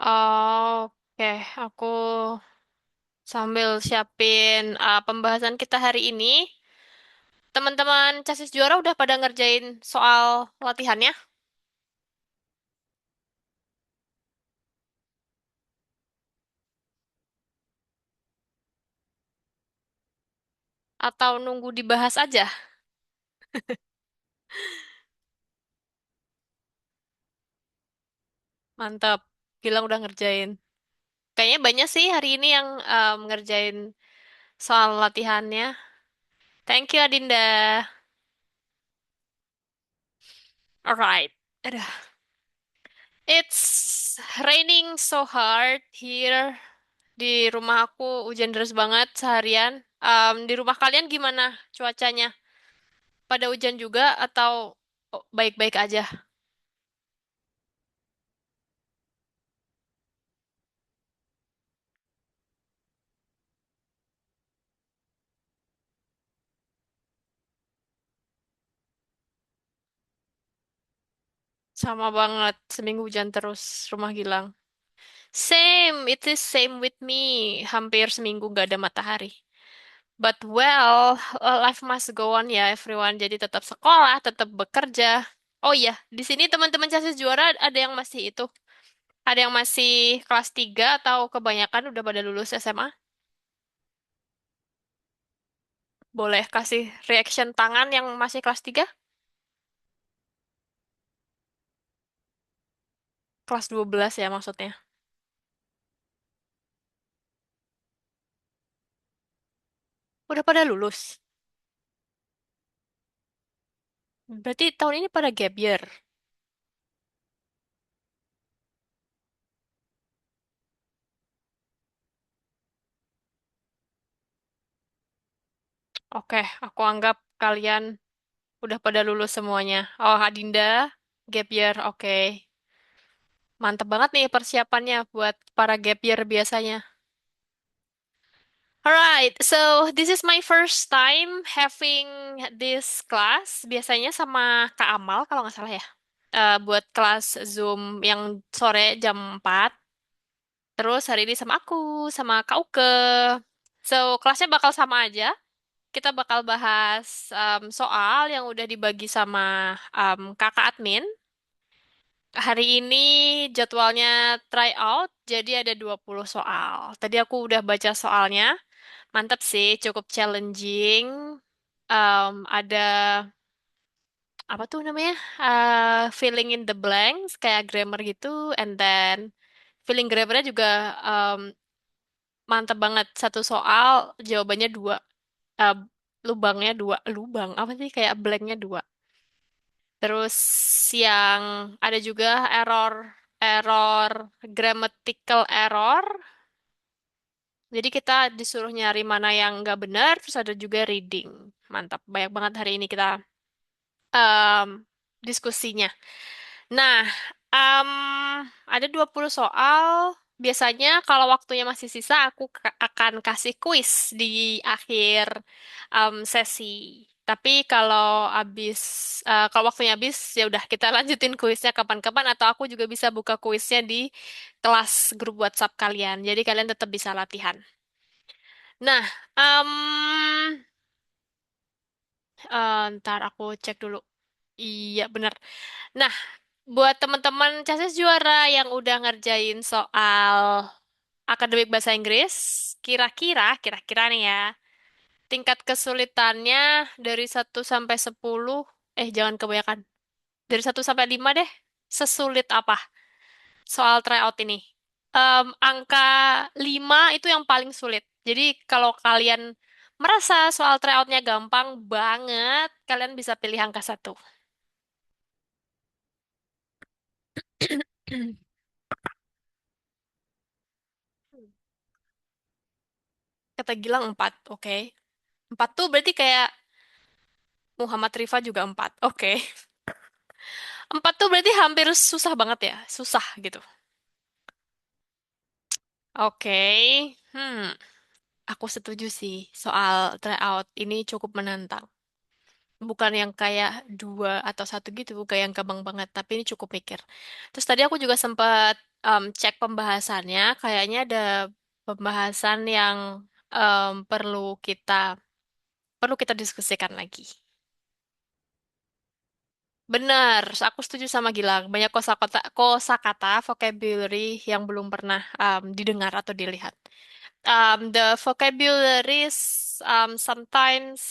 Oke, aku sambil siapin pembahasan kita hari ini. Teman-teman Casis Juara udah pada ngerjain soal latihannya atau nunggu dibahas aja? Mantap, Gilang udah ngerjain. Kayaknya banyak sih hari ini yang ngerjain soal latihannya. Thank you, Adinda. Alright. Aduh. It's raining so hard here. Di rumah aku hujan deras banget seharian. Di rumah kalian gimana cuacanya? Pada hujan juga atau baik-baik aja? Sama banget, seminggu hujan terus rumah Gilang. Same, it is same with me. Hampir seminggu gak ada matahari. But well, life must go on ya everyone. Jadi tetap sekolah, tetap bekerja. Oh iya, di sini teman-teman Casis Juara ada yang masih itu. Ada yang masih kelas 3 atau kebanyakan udah pada lulus SMA? Boleh kasih reaction tangan yang masih kelas 3? Kelas 12 ya maksudnya. Udah pada lulus. Berarti tahun ini pada gap year. Oke, aku anggap kalian udah pada lulus semuanya. Oh, Adinda, gap year, oke. Mantep banget nih persiapannya buat para gap year biasanya. Alright, so this is my first time having this class. Biasanya sama Kak Amal kalau nggak salah ya. Buat kelas Zoom yang sore jam 4. Terus hari ini sama aku, sama Kak Uke. So, kelasnya bakal sama aja. Kita bakal bahas soal yang udah dibagi sama kakak admin. Hari ini jadwalnya try out, jadi ada 20 soal. Tadi aku udah baca soalnya. Mantap sih, cukup challenging. Ada apa tuh namanya? Filling in the blanks kayak grammar gitu, and then filling grammarnya juga um, mantap banget. Satu soal jawabannya dua, uh, lubangnya dua, lubang apa sih kayak blanknya dua. Terus yang ada juga error error grammatical error. Jadi kita disuruh nyari mana yang nggak benar, terus ada juga reading. Mantap, banyak banget hari ini kita em, diskusinya. Nah, em, ada 20 soal. Biasanya kalau waktunya masih sisa, aku akan kasih kuis di akhir sesi. Tapi kalau waktunya habis, ya udah kita lanjutin kuisnya kapan-kapan atau aku juga bisa buka kuisnya di kelas grup WhatsApp kalian. Jadi kalian tetap bisa latihan. Nah, ntar aku cek dulu. Iya, benar. Nah, buat teman-teman CASIS juara yang udah ngerjain soal akademik bahasa Inggris, kira-kira nih ya, tingkat kesulitannya dari 1 sampai 10, jangan kebanyakan. Dari 1 sampai 5 deh, sesulit apa soal tryout ini? Angka 5 itu yang paling sulit. Jadi kalau kalian merasa soal tryoutnya gampang banget, kalian bisa pilih angka 1. Kata Gilang 4, oke. 4 tuh berarti kayak Muhammad Rifa juga 4. Oke. 4 tuh berarti hampir susah banget ya. Susah gitu. Oke. Hmm. Aku setuju sih soal tryout ini cukup menantang. Bukan yang kayak 2 atau 1 gitu, kayak yang gampang banget. Tapi ini cukup mikir. Terus tadi aku juga sempat cek pembahasannya, kayaknya ada pembahasan yang perlu kita diskusikan lagi. Benar, aku setuju sama Gilang. Banyak kosakata, vocabulary yang belum pernah didengar atau dilihat. The vocabularies sometimes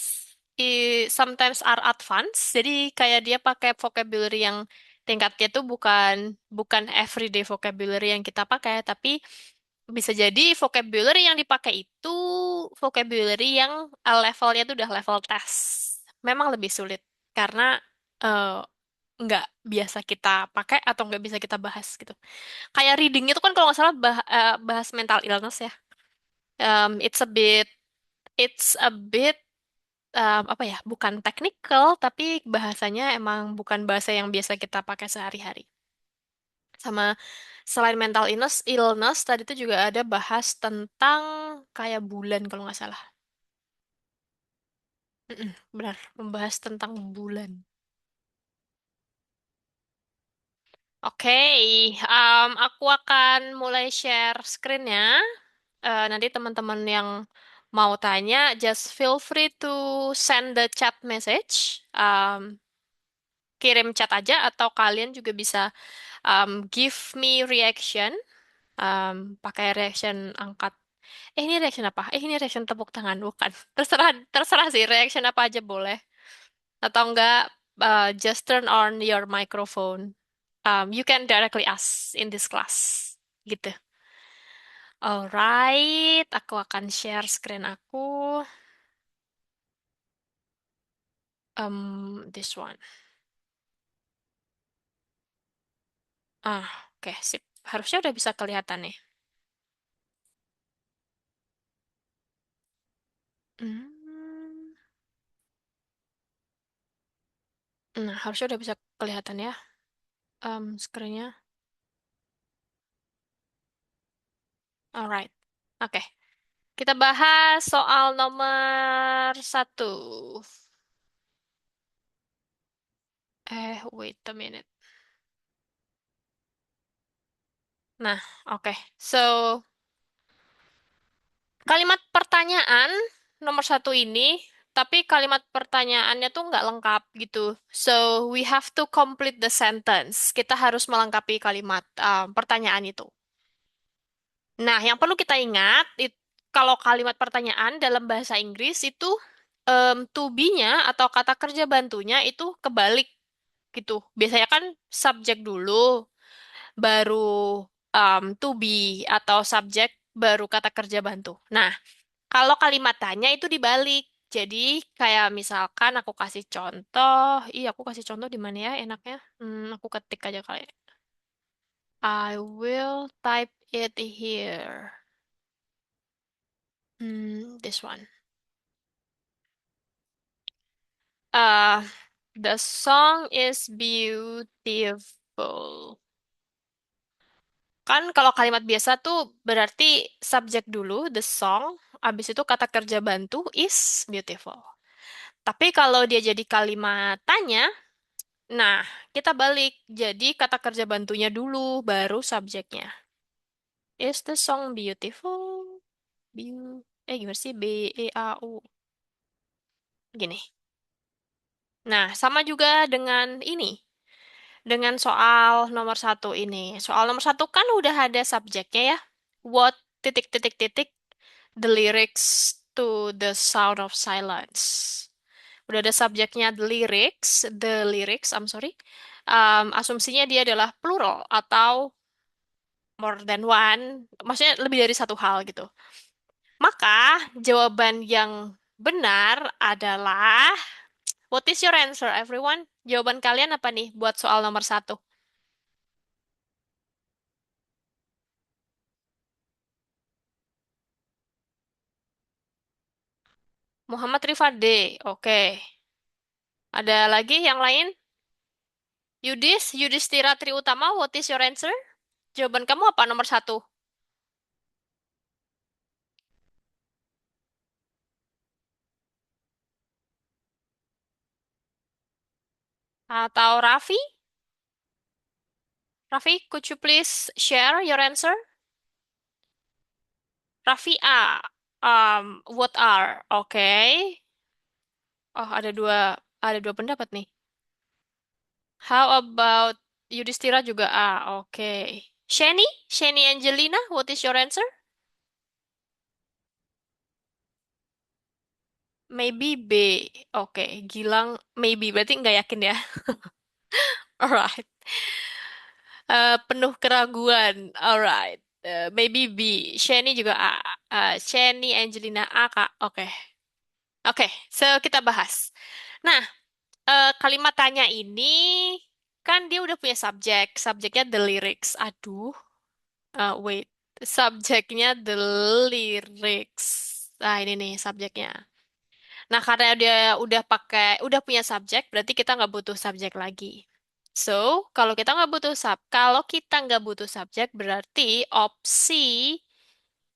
sometimes are advanced. Jadi kayak dia pakai vocabulary yang tingkatnya itu bukan bukan everyday vocabulary yang kita pakai, tapi bisa jadi vocabulary yang dipakai itu vocabulary yang levelnya itu udah level tes. Memang lebih sulit karena eh, nggak biasa kita pakai atau nggak bisa kita bahas gitu. Kayak reading itu kan kalau nggak salah bahas mental illness ya. It's a bit apa ya? Bukan technical tapi bahasanya emang bukan bahasa yang biasa kita pakai sehari-hari. Sama selain mental illness tadi itu juga ada bahas tentang kayak bulan kalau nggak salah. Benar, membahas tentang bulan. Oke, aku akan mulai share screen-nya. Nanti teman-teman yang mau tanya, just feel free to send the chat message. Kirim chat aja atau kalian juga bisa give me reaction. Pakai reaction angkat. Ini reaction apa? Ini reaction tepuk tangan, bukan? Terserah, terserah sih, reaction apa aja boleh. Atau enggak, just turn on your microphone. You can directly ask in this class. Gitu. Alright, aku akan share screen aku. This one. Ah, oke, sip. Harusnya udah bisa kelihatan nih. Hmm, Nah, harusnya udah bisa kelihatan ya, screen-nya. Alright, oke. Kita bahas soal nomor satu. Wait a minute. Nah, oke. So, kalimat pertanyaan nomor satu ini, tapi kalimat pertanyaannya tuh nggak lengkap gitu. So, we have to complete the sentence. Kita harus melengkapi kalimat pertanyaan itu. Nah, yang perlu kita ingat, kalau kalimat pertanyaan dalam bahasa Inggris itu to be-nya atau kata kerja bantunya itu kebalik gitu. Biasanya kan subjek dulu, baru to be atau subjek, baru kata kerja bantu. Nah, kalau kalimat tanya itu dibalik. Jadi kayak misalkan aku kasih contoh, aku kasih contoh di mana ya enaknya? Aku ketik aja kali. I will type it here. This one. Uh, the song is beautiful. Kan kalau kalimat biasa tuh berarti subjek dulu, the song, abis itu kata kerja bantu is beautiful. Tapi kalau dia jadi kalimat tanya, nah kita balik. Jadi kata kerja bantunya dulu, baru subjeknya. Is the song beautiful? Gimana sih? B-E-A-U. Gini. Nah, sama juga dengan ini. Dengan soal nomor satu ini. Soal nomor satu kan udah ada subjeknya ya. What titik titik titik the lyrics to the sound of silence. Udah ada subjeknya the lyrics, I'm sorry. Asumsinya dia adalah plural atau more than one. Maksudnya lebih dari satu hal gitu. Maka jawaban yang benar adalah what is your answer, everyone? Jawaban kalian apa nih buat soal nomor satu? Muhammad Rifade. Oke. Ada lagi yang lain? Yudhistira Triutama, what is your answer? Jawaban kamu apa nomor satu? Atau Raffi? Raffi, could you please share your answer? Raffi A. What are? Oke. Oh, ada dua pendapat nih. How about Yudhistira juga A? Oke. Shani? Shani Angelina, what is your answer? Maybe B. Oke, Gilang maybe. Berarti nggak yakin ya? Alright. Penuh keraguan. Alright. Maybe B. Shani juga A. Shani Angelina A, Kak. Oke. Oke, so kita bahas. Nah, kalimat tanya ini kan dia udah punya subjek. Subjeknya the lyrics. Aduh, wait. Subjeknya the lyrics. Nah, ini nih subjeknya. Nah, karena dia udah punya subjek, berarti kita nggak butuh subjek lagi. So, kalau kita nggak butuh subjek, berarti opsi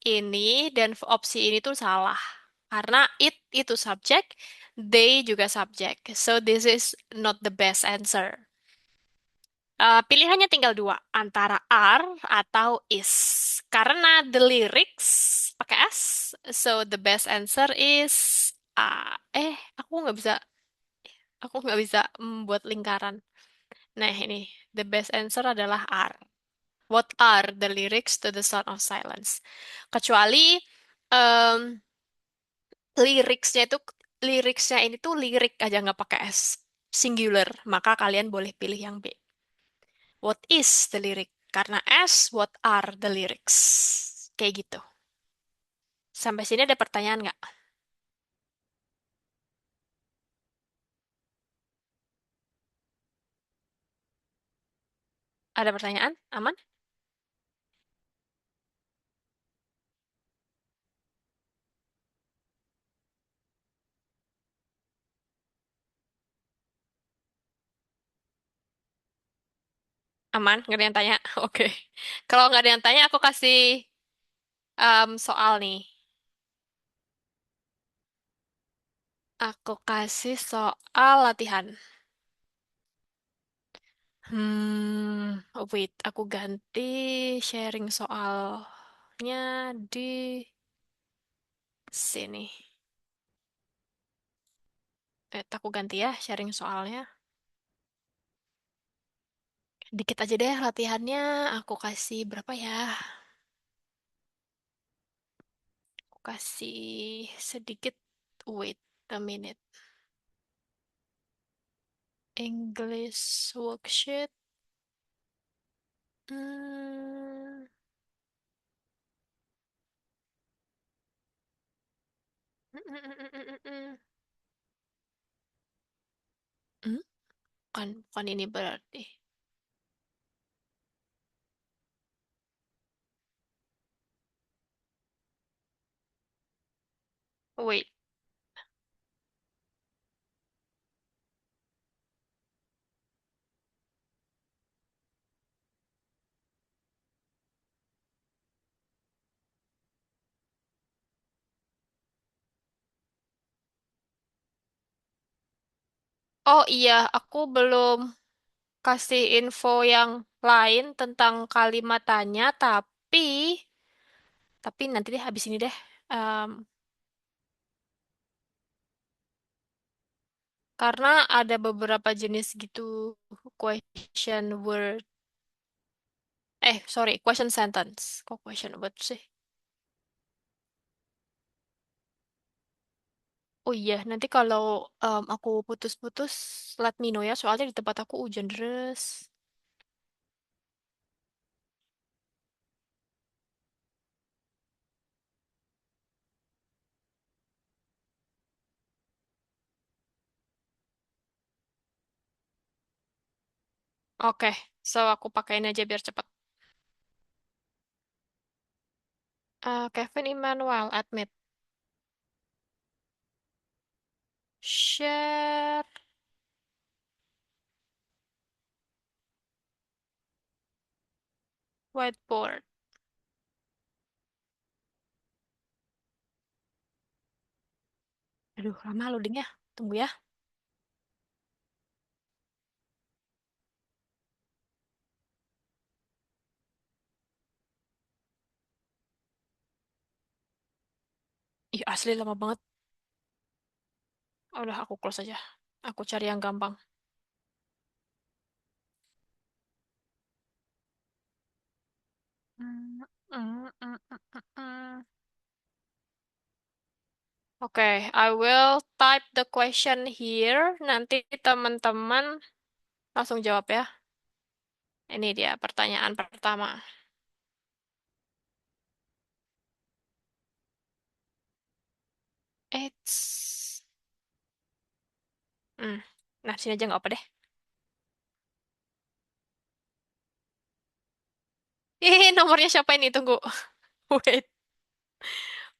ini dan opsi ini tuh salah. Karena it itu subjek, they juga subjek. So, this is not the best answer. Pilihannya tinggal dua, antara are atau is. Karena the lyrics pakai s, so the best answer is aku nggak bisa membuat lingkaran. Nah, ini the best answer adalah are. What are the lyrics to the Sound of Silence? Kecuali em, liriksnya itu liriksnya ini tuh lirik aja nggak pakai s, singular. Maka kalian boleh pilih yang B. What is the lyric? Karena S, what are the lyrics? Kayak gitu. Sampai sini ada pertanyaan nggak? Ada pertanyaan? Aman? Aman? Nggak ada yang tanya? Oke. Kalau nggak ada yang tanya, aku kasih soal nih. Aku kasih soal latihan. Wait, aku ganti sharing soalnya di sini. Aku ganti ya sharing soalnya. Dikit aja deh latihannya. Aku kasih berapa ya? Aku kasih sedikit. Wait a minute. English worksheet. Hmm. Hmm? Bukan ini berarti. Wait. Oh iya, aku belum kasih info yang lain tentang kalimat tanya, tapi nanti deh habis ini deh. Em, karena ada beberapa jenis gitu question word. Sorry, question sentence. Kok question word sih? Oh iya, nanti kalau aku putus-putus, let me know ya. Soalnya di tempat aku hujan deras. Oke, so aku pakein aja biar cepet. Kevin Emmanuel, admit. Share whiteboard. Aduh, lama loadingnya. Tunggu ya. Oke, Ih, asli lama banget. Udah, aku close aja. Aku cari yang gampang. Hmm, mm, mm, mm, mm. Oke, I will type the question here. Nanti teman-teman langsung jawab ya. Ini dia pertanyaan pertama. It's... Hmm. Nah, sini aja nggak apa deh. Ih, nomornya siapa ini? Tunggu. Wait,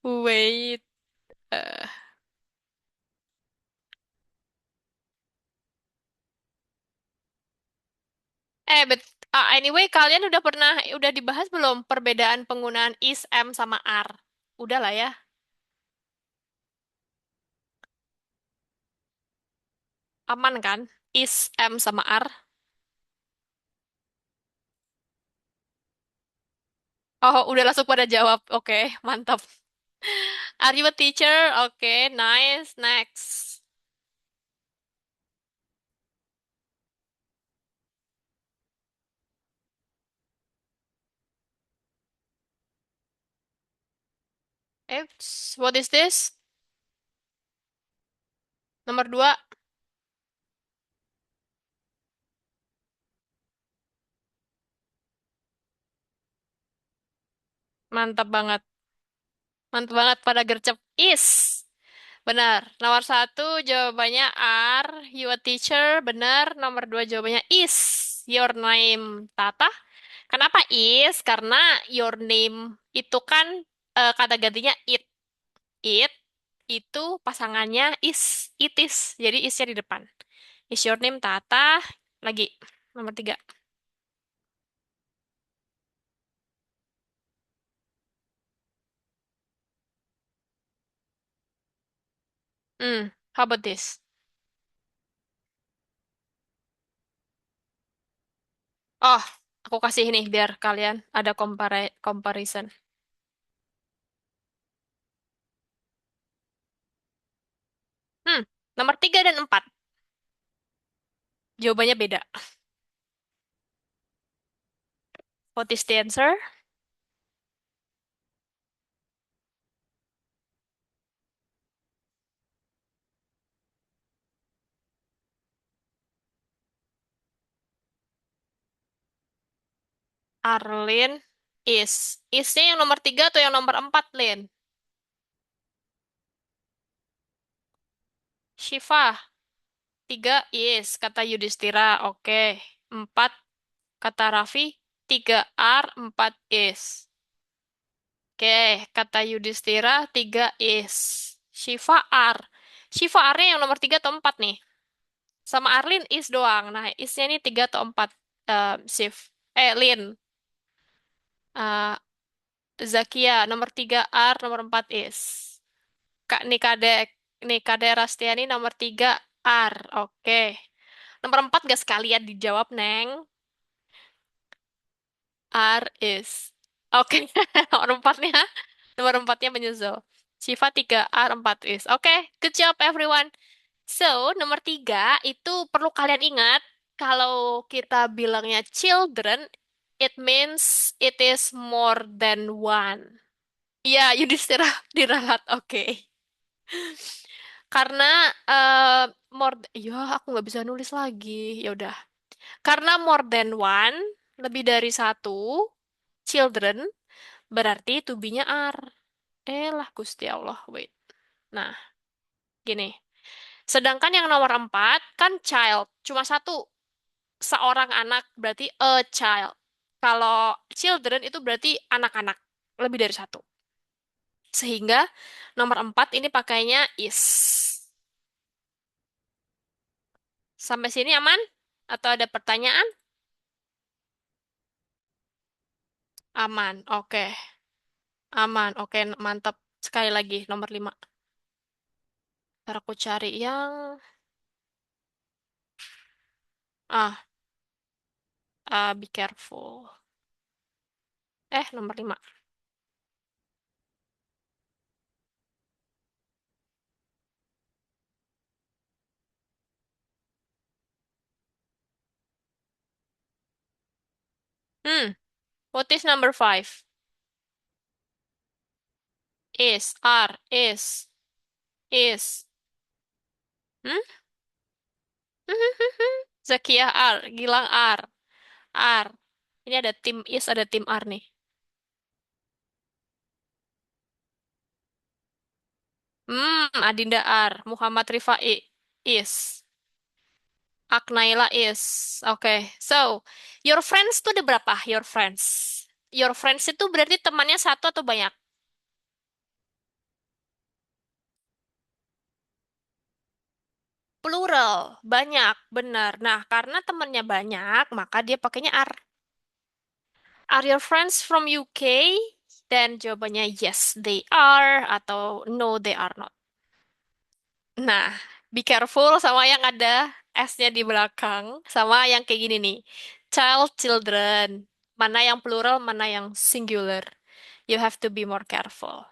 wait. Eh, anyway, kalian udah dibahas belum perbedaan penggunaan is, am, sama are? Udah lah ya. Aman kan? Is, am, sama are. Oh, udah langsung pada jawab. Oke, mantap. Are you a teacher? Oke, nice. Next. What is this? Nomor dua, mantap banget. Mantap banget pada gercep. Is. Benar. Nomor satu jawabannya are. You a teacher. Benar. Nomor dua jawabannya is. Your name Tata. Kenapa is? Karena your name itu kan kata gantinya it. It itu pasangannya is. It is. Jadi isnya di depan. Is your name Tata? Lagi. Nomor tiga. How about this? Oh, aku kasih ini biar kalian ada comparison. Hmm, nomor tiga dan empat. Jawabannya beda. What is the answer? Arlin is. Isnya yang nomor tiga atau yang nomor empat, Lin? Shiva. Tiga is, kata Yudhistira. Oke. Empat, kata Raffi. Tiga are, empat is. Oke, kata Yudhistira. Tiga is. Shiva are. Shiva are yang nomor tiga atau empat nih? Sama Arlin is doang. Nah, isnya ini tiga atau empat. Shiv. Lin. Eh, Zakia, nomor tiga are, nomor empat is. Kak Nikade Rastiani nomor tiga R. Oke. Nomor empat gak sekalian dijawab, Neng. R is. Oke. Nomor empatnya. Nomor empatnya menyusul. Shiva tiga R empat is. Oke. Good job, everyone. So, nomor tiga itu perlu kalian ingat. Kalau kita bilangnya children, it means it is more than one. Iya, Yudhistira diralat. Oke. Karena eh ya aku nggak bisa nulis lagi. Ya udah. Karena more than one, lebih dari satu, children, berarti to be-nya are. Lah, Gusti Allah, wait. Nah, gini. Sedangkan yang nomor empat, kan child. Cuma satu, seorang anak, berarti a child. Kalau children itu berarti anak-anak. Lebih dari satu. Sehingga nomor empat ini pakainya is. Sampai sini aman? Atau ada pertanyaan? Aman, oke. Aman, oke, mantap. Sekali lagi, nomor 5. Ntar aku cari yang... Be careful. Nomor 5. Hmm, what is number five? Is. Hmm? Zakiah R, Gilang R, R. Ini ada tim is, ada tim R nih. Adinda R, Muhammad Rifai is, Aknaila is. Oke, so your friends tuh ada berapa? Your friends. Your friends itu berarti temannya satu atau banyak? Plural, banyak, benar. Nah, karena temannya banyak, maka dia pakainya are. Are your friends from UK? Dan jawabannya yes, they are, atau no, they are not. Nah, be careful sama yang ada S-nya di belakang, sama yang kayak gini nih. Child, children. Mana yang plural, mana yang singular. You have to be more careful.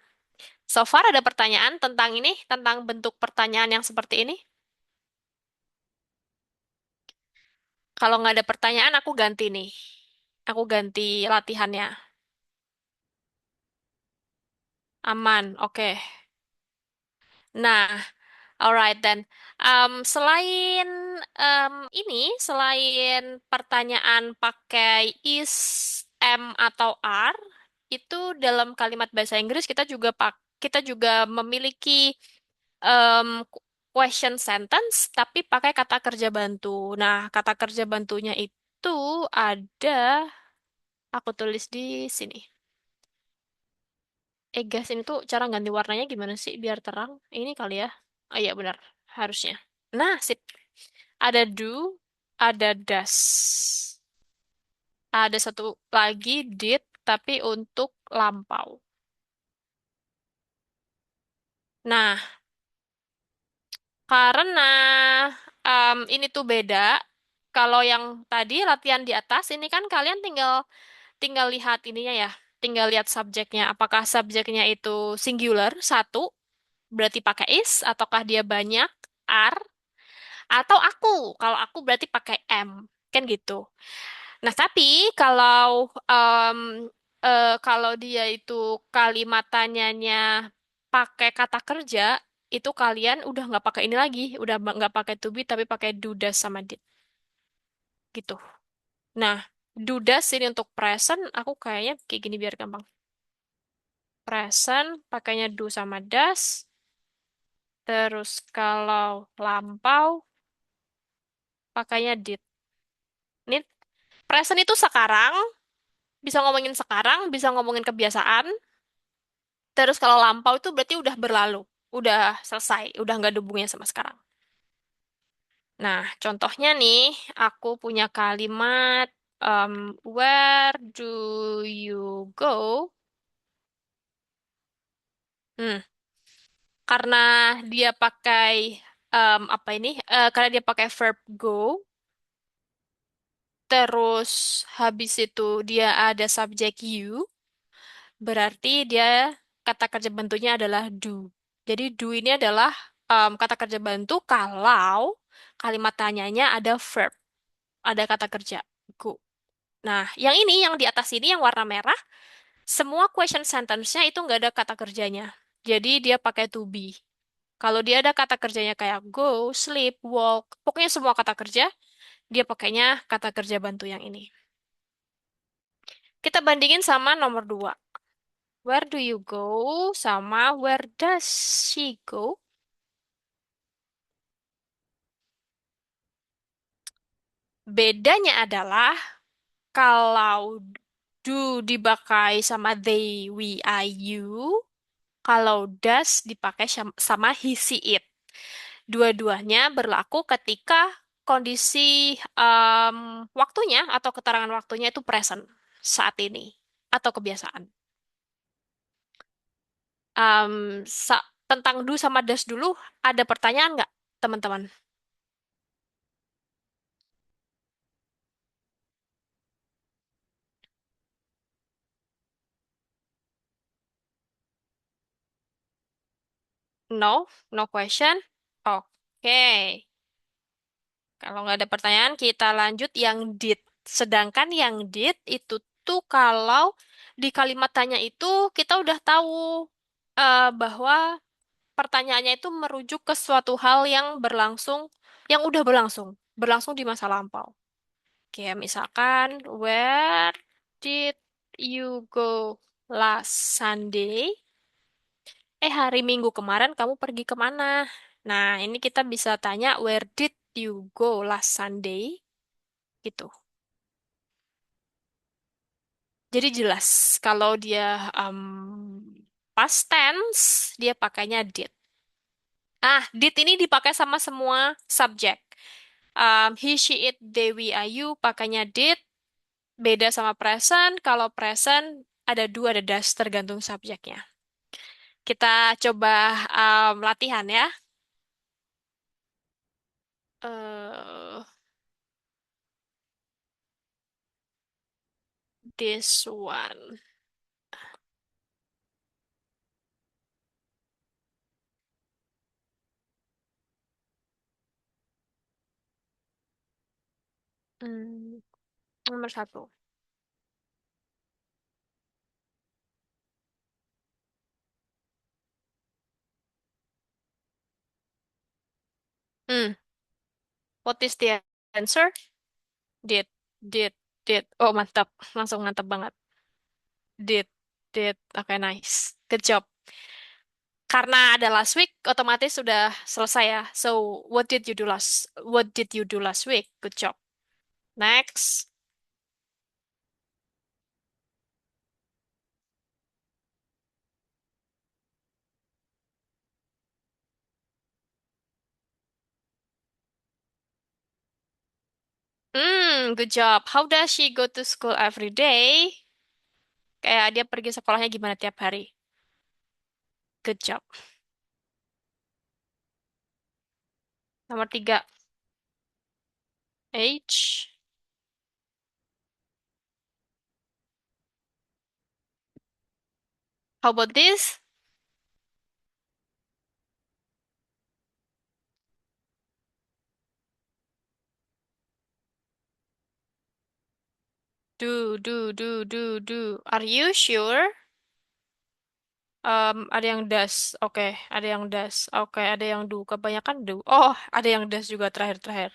So far ada pertanyaan tentang ini, tentang bentuk pertanyaan yang seperti ini? Kalau nggak ada pertanyaan, aku ganti nih. Aku ganti latihannya. Aman, oke. Nah, alright then. Selain selain pertanyaan pakai is, am atau are, itu dalam kalimat bahasa Inggris kita juga memiliki question sentence tapi pakai kata kerja bantu. Nah, kata kerja bantunya itu ada, aku tulis di sini. Gas ini tuh cara ganti warnanya gimana sih biar terang? Ini kali ya. Oh iya benar, harusnya. Nah, sip. Ada do, ada does. Ada satu lagi did, tapi untuk lampau. Nah, karena ini tuh beda. Kalau yang tadi latihan di atas, ini kan kalian tinggal tinggal lihat ininya ya. Tinggal lihat subjeknya. Apakah subjeknya itu singular, satu, berarti pakai is, ataukah dia banyak, are, atau aku. Kalau aku berarti pakai am. Kan gitu. Nah, tapi kalau dia itu kalimat tanyanya pakai kata kerja, itu kalian udah nggak pakai ini lagi, udah nggak pakai to be, tapi pakai do, does, sama did, gitu. Nah, do, does ini untuk present, aku kayaknya kayak gini biar gampang. Present, pakainya do sama does. Terus kalau lampau, pakainya did. Ini present itu sekarang, bisa ngomongin sekarang, bisa ngomongin kebiasaan. Terus kalau lampau itu berarti udah berlalu, udah selesai, udah nggak ada hubungannya sama sekarang. Nah, contohnya nih, aku punya kalimat um, where do you go? Hmm, karena dia pakai apa ini? Karena dia pakai verb go, terus habis itu dia ada subjek you, berarti dia kata kerja bentuknya adalah do. Jadi do ini adalah kata kerja bantu kalau kalimat tanyanya ada verb, ada kata kerja go. Nah, yang ini yang di atas ini yang warna merah, semua question sentence-nya itu nggak ada kata kerjanya. Jadi dia pakai to be. Kalau dia ada kata kerjanya kayak go, sleep, walk, pokoknya semua kata kerja, dia pakainya kata kerja bantu yang ini. Kita bandingin sama nomor 2. Where do you go sama where does she go? Bedanya adalah kalau do dipakai sama they, we, I, you, kalau does dipakai sama he, she, it. Dua-duanya berlaku ketika kondisi waktunya atau keterangan waktunya itu present saat ini atau kebiasaan. Tentang do sama does dulu, ada pertanyaan nggak, teman-teman? No, no question. Oke. Kalau nggak ada pertanyaan, kita lanjut yang did. Sedangkan yang did itu tuh kalau di kalimat tanya itu kita udah tahu bahwa pertanyaannya itu merujuk ke suatu hal yang berlangsung, yang udah berlangsung di masa lampau. Kayak misalkan, where did you go last Sunday? Hari Minggu kemarin kamu pergi kemana? Nah, ini kita bisa tanya, where did you go last Sunday? Gitu. Jadi jelas, kalau dia past tense, dia pakainya did. Did ini dipakai sama semua subjek. He, she, it, they, we, are you pakainya did. Beda sama present. Kalau present ada dua, ada das tergantung subjeknya. Kita coba latihan ya. eh this one. Hmm, nomor satu. Hmm, what is the answer? Did, did, did. Oh, mantap. Langsung mantap banget. Did, did. Oke, nice. Good job. Karena ada last week, otomatis sudah selesai ya. So, what did you do last week? Good job. Next. Good job. How does she go to school every day? Kayak dia pergi sekolahnya gimana tiap hari? Good job. Nomor tiga. H. How about this? Do. Are you sure? Ada yang does. Oke, ada yang does. Oke, ada yang do. Kebanyakan do. Oh, ada yang does juga terakhir-terakhir.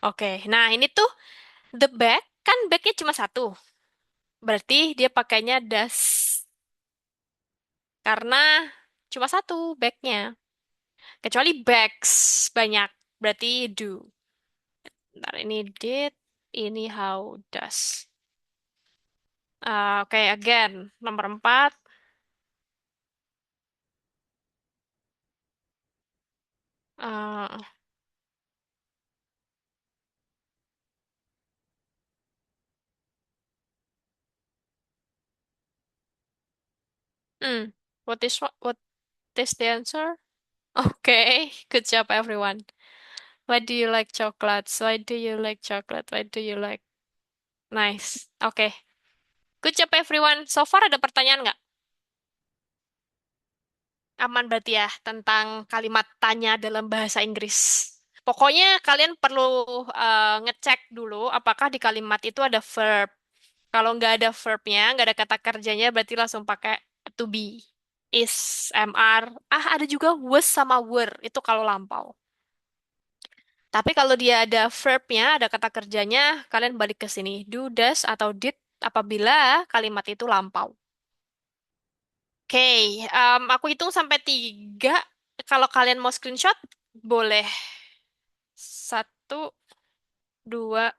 Oke, nah ini tuh the bag. Kan bagnya cuma satu. Berarti dia pakainya does. Karena cuma satu bagnya. Kecuali bags banyak. Berarti do. Ntar ini did. Ini how does. Oke, again. Nomor 4. Uh, hmm. What is the answer? Okay, good job everyone. Why do you like chocolates? Why do you like chocolate? Why do you like? Nice. Okay, good job everyone. So far ada pertanyaan nggak? Aman berarti ya tentang kalimat tanya dalam bahasa Inggris. Pokoknya kalian perlu ngecek dulu apakah di kalimat itu ada verb. Kalau nggak ada verbnya, nggak ada kata kerjanya, berarti langsung pakai to be. Is, MR. Ada juga was sama were. Itu kalau lampau. Tapi kalau dia ada verbnya, ada kata kerjanya, kalian balik ke sini. Do, does, atau did apabila kalimat itu lampau. Oke, aku hitung sampai 3. Kalau kalian mau screenshot, boleh. 1, 2,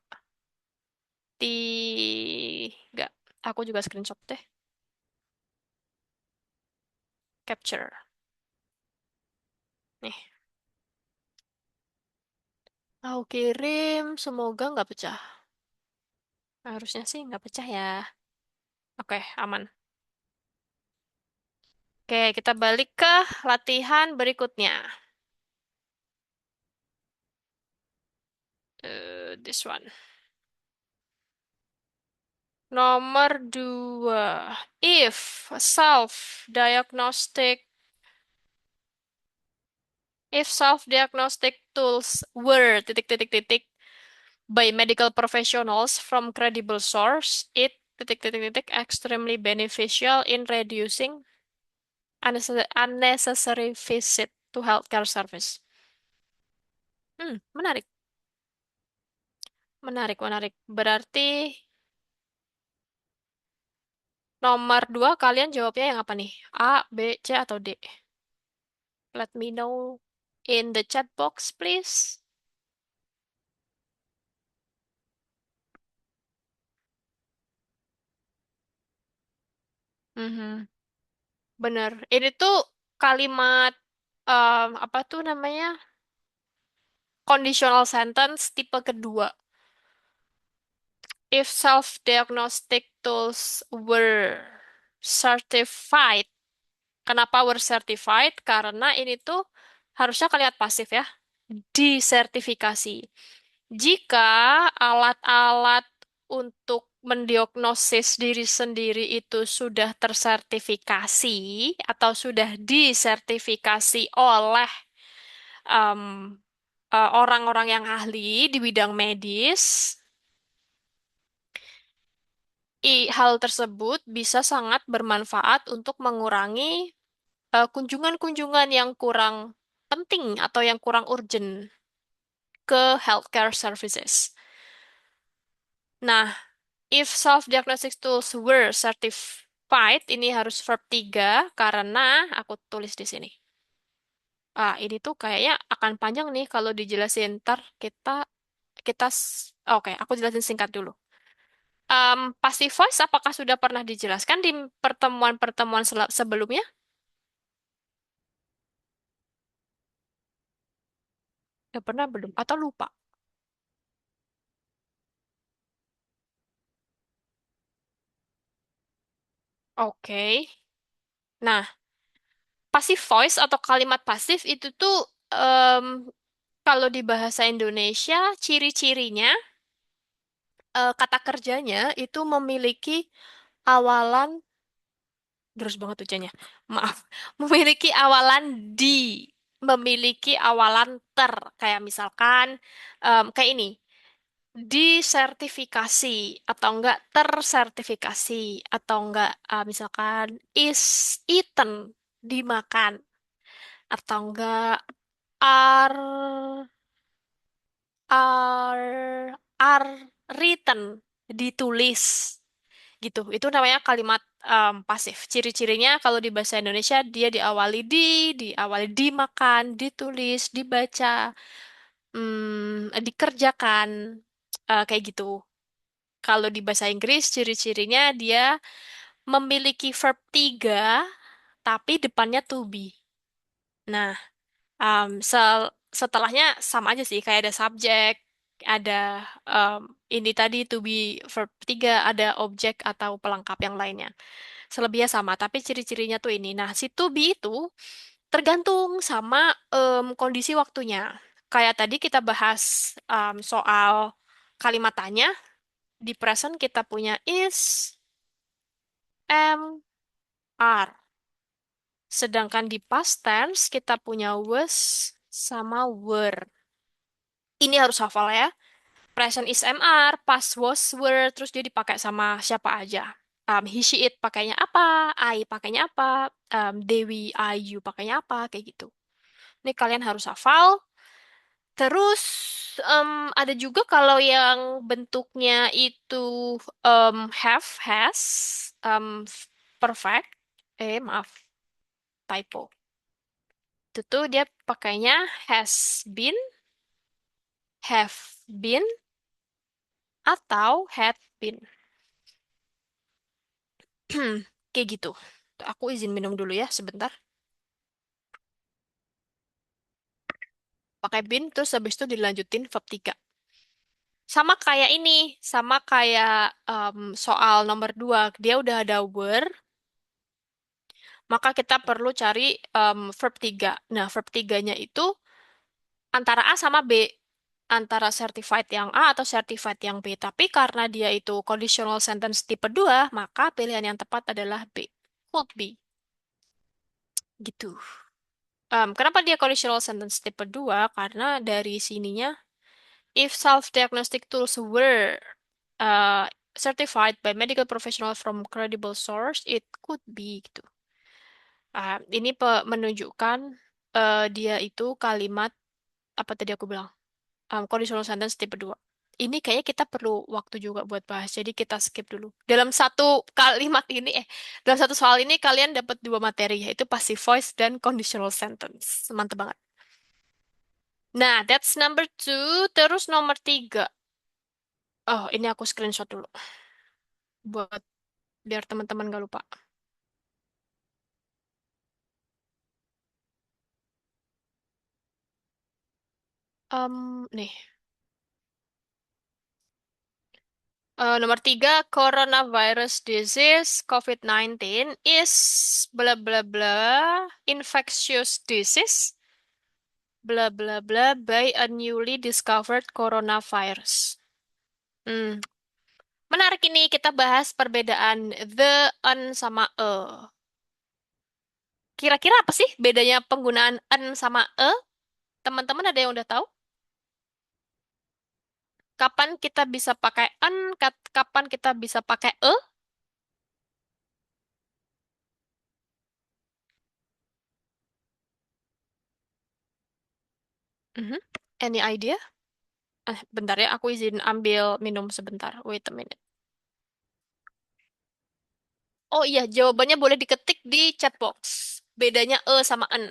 3. Aku juga screenshot deh. Capture. Nih, aku kirim. Semoga nggak pecah. Harusnya sih nggak pecah ya. Oke, aman. Oke, kita balik ke latihan berikutnya. This one. Nomor 2. Self-diagnostic, if self-diagnostic tools were titik titik titik by medical professionals from credible source, it titik titik titik extremely beneficial in reducing unnecessary visit to healthcare service. Menarik, menarik, menarik. Berarti nomor dua kalian jawabnya yang apa nih? A, B, C, atau D? Let me know in the chat box, please. Mhm. Bener. Ini tuh kalimat apa tuh namanya? Conditional sentence tipe kedua. If self-diagnostic tools were certified. Kenapa were certified? Karena ini tuh harusnya kalimat pasif ya. Disertifikasi. Jika alat-alat untuk mendiagnosis diri sendiri itu sudah tersertifikasi atau sudah disertifikasi oleh em, orang-orang yang ahli di bidang medis, hal tersebut bisa sangat bermanfaat untuk mengurangi kunjungan-kunjungan yang kurang penting atau yang kurang urgent ke healthcare services. Nah, if self-diagnostic tools were certified, ini harus verb 3 karena aku tulis di sini. Ini tuh kayaknya akan panjang nih kalau dijelasin. Ntar kita kita oke, aku jelasin singkat dulu. Passive voice apakah sudah pernah dijelaskan di pertemuan-pertemuan sebelumnya? Ya pernah belum? Atau lupa? Oke. Nah, passive voice atau kalimat pasif itu tuh em, kalau di bahasa Indonesia ciri-cirinya kata kerjanya itu memiliki awalan, terus banget ujarnya. Maaf, memiliki awalan di, memiliki awalan ter. Kayak misalkan kayak ini, disertifikasi atau enggak tersertifikasi atau enggak misalkan is eaten, dimakan atau enggak are are written, ditulis gitu. Itu namanya kalimat pasif. Ciri-cirinya kalau di bahasa Indonesia dia diawali diawali dimakan, ditulis, dibaca, dikerjakan, kayak gitu. Kalau di bahasa Inggris ciri-cirinya dia memiliki verb 3 tapi depannya to be. Nah, setelahnya sama aja sih, kayak ada subjek, ada um, ini tadi to be verb 3, ada objek atau pelengkap yang lainnya. Selebihnya sama, tapi ciri-cirinya tuh ini. Nah, si to be itu tergantung sama kondisi waktunya. Kayak tadi kita bahas soal kalimat tanya, di present kita punya is, am, are. Sedangkan di past tense kita punya was sama were. Ini harus hafal ya. Present is MR, past was were, terus dia dipakai sama siapa aja. He, she, it pakainya apa, I pakainya apa, Dewi, Ayu pakainya apa, kayak gitu. Ini kalian harus hafal. Terus ada juga kalau yang bentuknya itu have, has, perfect. Maaf, typo. Itu tuh dia pakainya has been, have been, atau had been. Kayak gitu. Aku izin minum dulu ya sebentar. Pakai bin terus habis itu dilanjutin verb 3. Sama kayak ini, sama kayak soal nomor 2. Dia udah ada were, maka kita perlu cari verb 3. Nah, verb 3-nya itu antara A sama B. Antara certified yang A atau certified yang B. Tapi karena dia itu conditional sentence tipe 2, maka pilihan yang tepat adalah B. Could be. Gitu. Kenapa dia conditional sentence tipe 2? Karena dari sininya If self-diagnostic tools were uh, certified by medical professional from credible source, it could be gitu. Ini menunjukkan dia itu kalimat apa tadi aku bilang? Conditional sentence tipe 2. Ini kayaknya kita perlu waktu juga buat bahas, jadi kita skip dulu. Dalam satu kalimat ini, dalam satu soal ini kalian dapat dua materi, yaitu passive voice dan conditional sentence. Mantap banget. Nah, that's number two. Terus nomor tiga. Oh, ini aku screenshot dulu buat biar teman-teman gak lupa. Nih, nomor tiga, coronavirus disease COVID-19 is bla bla bla infectious disease bla bla bla by a newly discovered coronavirus. Hmm, menarik ini kita bahas perbedaan the, an, sama a. Kira-kira apa sih bedanya penggunaan an sama a? Teman-teman ada yang udah tahu? Kapan kita bisa pakai an, kapan kita bisa pakai e? Mhm. Any idea? Bentar ya, aku izin ambil minum sebentar. Wait a minute. Oh iya, jawabannya boleh diketik di chat box. Bedanya e sama en.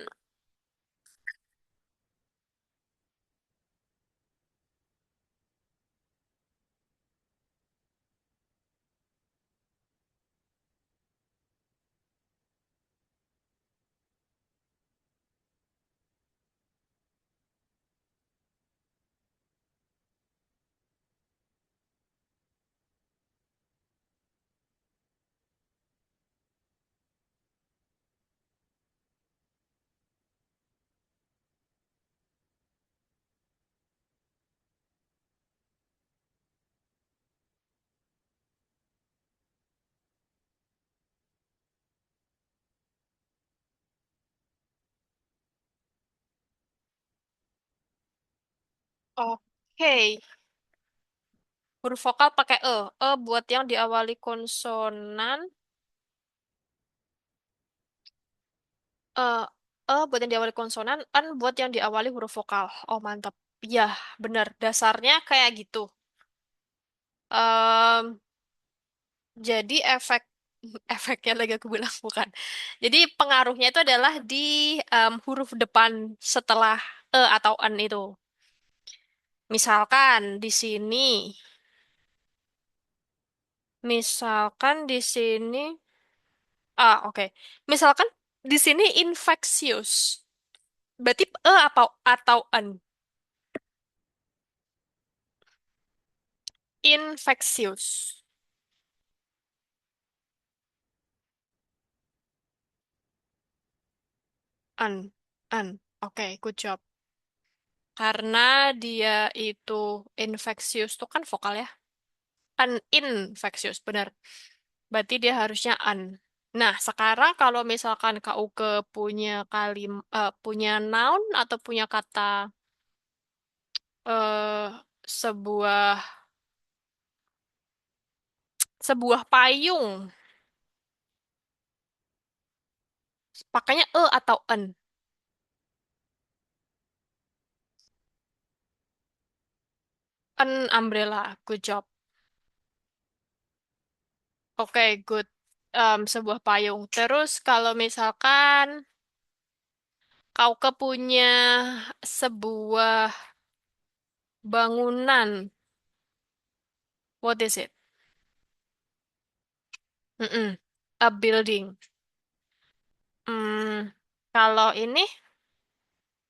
Oke, huruf vokal pakai e. E buat yang diawali konsonan. Eh, buat yang diawali konsonan. En buat yang diawali huruf vokal. Oh, mantap. Iya, benar. Dasarnya kayak gitu. Em, jadi efeknya lagi aku bilang bukan. Jadi pengaruhnya itu adalah di huruf depan setelah e atau en itu. Misalkan di sini, misalkan di sini, oke. Misalkan di sini infectious. Berarti e atau en. Infectious. En, en. Oke, good job. Karena dia itu infectious tuh kan vokal ya. Infectious, benar. Berarti dia harusnya an. Nah, sekarang kalau misalkan KUK punya punya noun atau punya kata eh sebuah sebuah payung, pakainya e atau en. En umbrella, good job. Oke, good. Sebuah payung. Terus kalau misalkan KUK punya sebuah bangunan, what is it? Mm-mm. A building. Hmm, kalau ini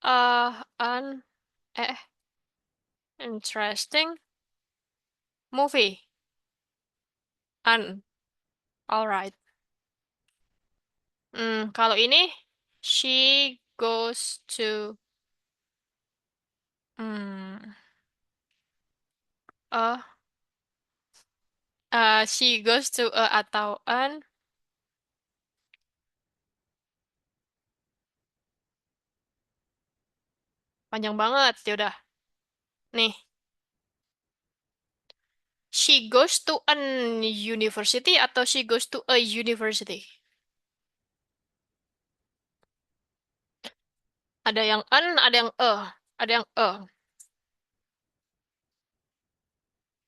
an interesting movie. An, alright. Kalau ini she goes to hmm, uh, she goes to a atau an panjang banget. Ya udah. Nih. She goes to an university atau she goes to a university? Ada yang an, ada yang ada yang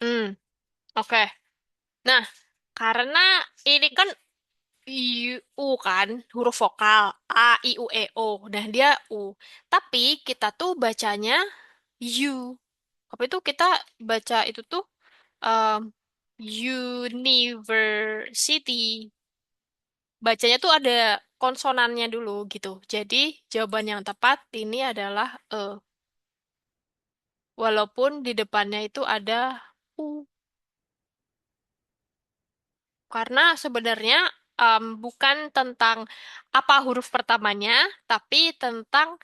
Hmm, oke. Nah, karena ini kan U kan, huruf vokal A, I, U, E, O. Nah, dia U. Tapi kita tuh bacanya U. Apa itu kita baca itu tuh um, university. Bacanya tuh ada konsonannya dulu gitu. Jadi jawaban yang tepat ini adalah walaupun di depannya itu ada U. Karena sebenarnya bukan tentang apa huruf pertamanya, tapi tentang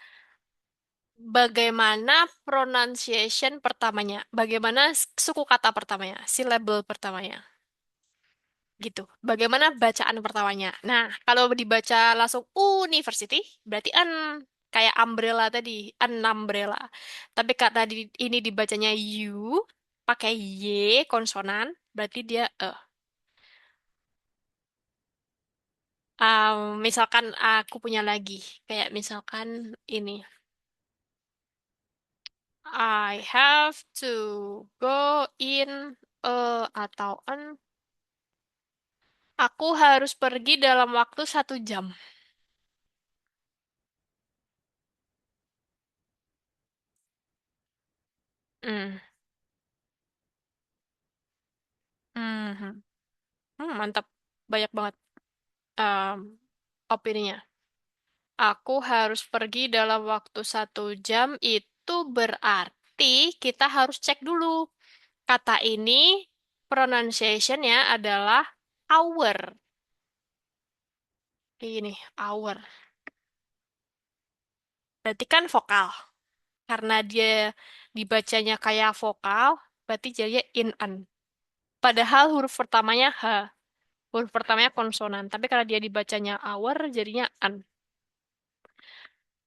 bagaimana pronunciation pertamanya, bagaimana suku kata pertamanya, syllable pertamanya. Gitu. Bagaimana bacaan pertamanya. Nah, kalau dibaca langsung university, berarti kayak umbrella tadi, an umbrella. Tapi kata ini dibacanya pakai y konsonan, berarti dia misalkan aku punya lagi, kayak misalkan ini, I have to go in atau aku harus pergi dalam waktu 1 jam. Hmm. Hmm. Mantap. Banyak banget um, opininya. Aku harus pergi dalam waktu 1 jam itu berarti kita harus cek dulu. Kata ini pronunciation-nya adalah hour. Ini hour. Berarti kan vokal. Karena dia dibacanya kayak vokal, berarti jadinya in-an. Padahal huruf pertamanya H. Huruf pertamanya konsonan. Tapi karena dia dibacanya hour, jadinya an.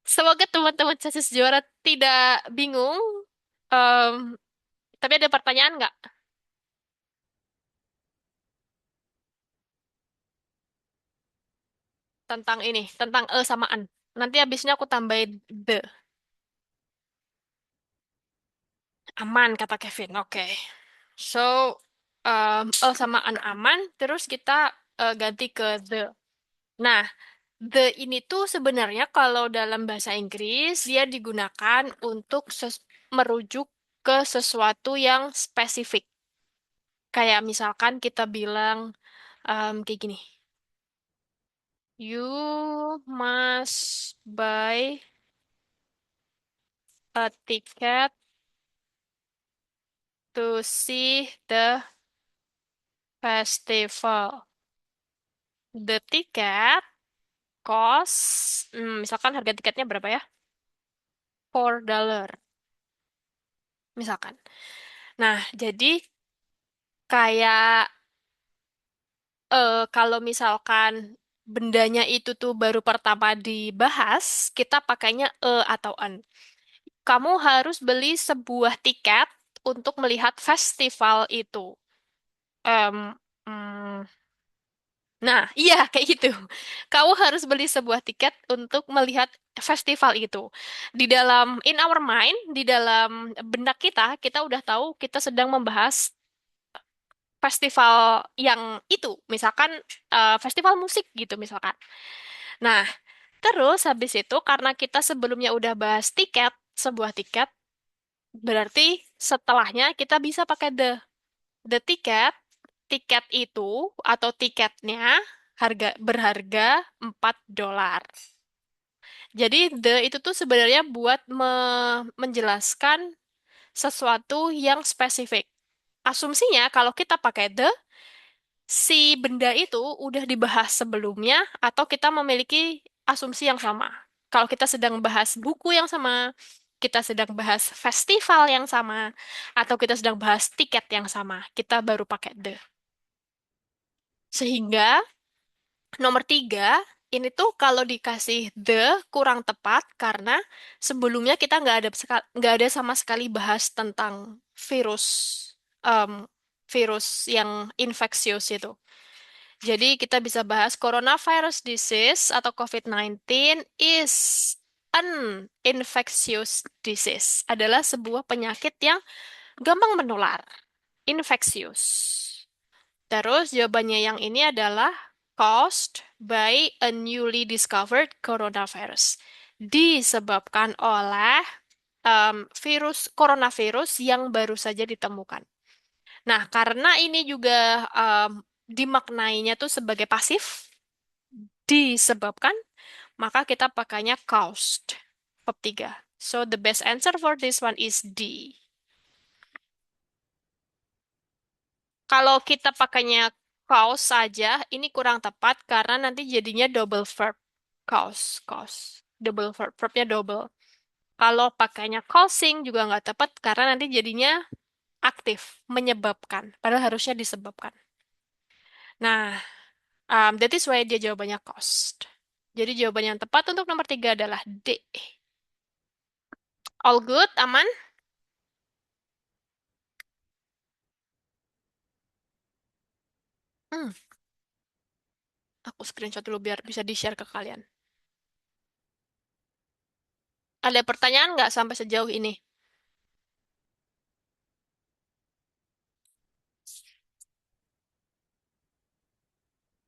Semoga teman-teman Casis Juara tidak bingung. Em, tapi ada pertanyaan nggak tentang ini, tentang sama an? Nanti habisnya aku tambahin the. Aman, kata Kevin. Oke. So, sama an aman, terus kita ganti ke the. Nah, the ini tuh sebenarnya kalau dalam bahasa Inggris, dia digunakan untuk merujuk ke sesuatu yang spesifik. Kayak misalkan kita bilang kayak gini. You must buy a ticket to see the festival. The ticket cost, misalkan harga tiketnya berapa ya? $4. Misalkan. Nah, jadi kayak kalau misalkan bendanya itu tuh baru pertama dibahas, kita pakainya atau an. Kamu harus beli sebuah tiket untuk melihat festival itu. Em, mm, nah, iya kayak gitu. Kamu harus beli sebuah tiket untuk melihat festival itu. Di dalam in our mind, di dalam benak kita, kita udah tahu kita sedang membahas festival yang itu. Misalkan festival musik gitu misalkan. Nah, terus habis itu karena kita sebelumnya udah bahas tiket, sebuah tiket, berarti setelahnya kita bisa pakai the ticket. Tiket itu atau tiketnya berharga $4. Jadi the itu tuh sebenarnya buat menjelaskan sesuatu yang spesifik. Asumsinya kalau kita pakai the, si benda itu udah dibahas sebelumnya atau kita memiliki asumsi yang sama. Kalau kita sedang bahas buku yang sama, kita sedang bahas festival yang sama, atau kita sedang bahas tiket yang sama, kita baru pakai the. Sehingga nomor 3, ini tuh kalau dikasih the kurang tepat karena sebelumnya kita nggak ada sama sekali bahas tentang virus em, virus yang infeksius itu. Jadi kita bisa bahas coronavirus disease atau COVID-19 is an infectious disease. Adalah sebuah penyakit yang gampang menular. Infeksius. Terus jawabannya yang ini adalah caused by a newly discovered coronavirus. Disebabkan oleh virus coronavirus yang baru saja ditemukan. Nah, karena ini juga dimaknainya tuh sebagai pasif, disebabkan, maka kita pakainya caused. Bab 3. So the best answer for this one is D. Kalau kita pakainya cause saja, ini kurang tepat karena nanti jadinya double verb. Cause. Double verb, verbnya double. Kalau pakainya causing juga nggak tepat karena nanti jadinya aktif, menyebabkan. Padahal harusnya disebabkan. Nah, that is why dia jawabannya caused. Jadi jawaban yang tepat untuk nomor 3 adalah D. All good, aman? Hmm, aku screenshot dulu biar bisa di-share ke kalian. Ada pertanyaan nggak sampai sejauh ini?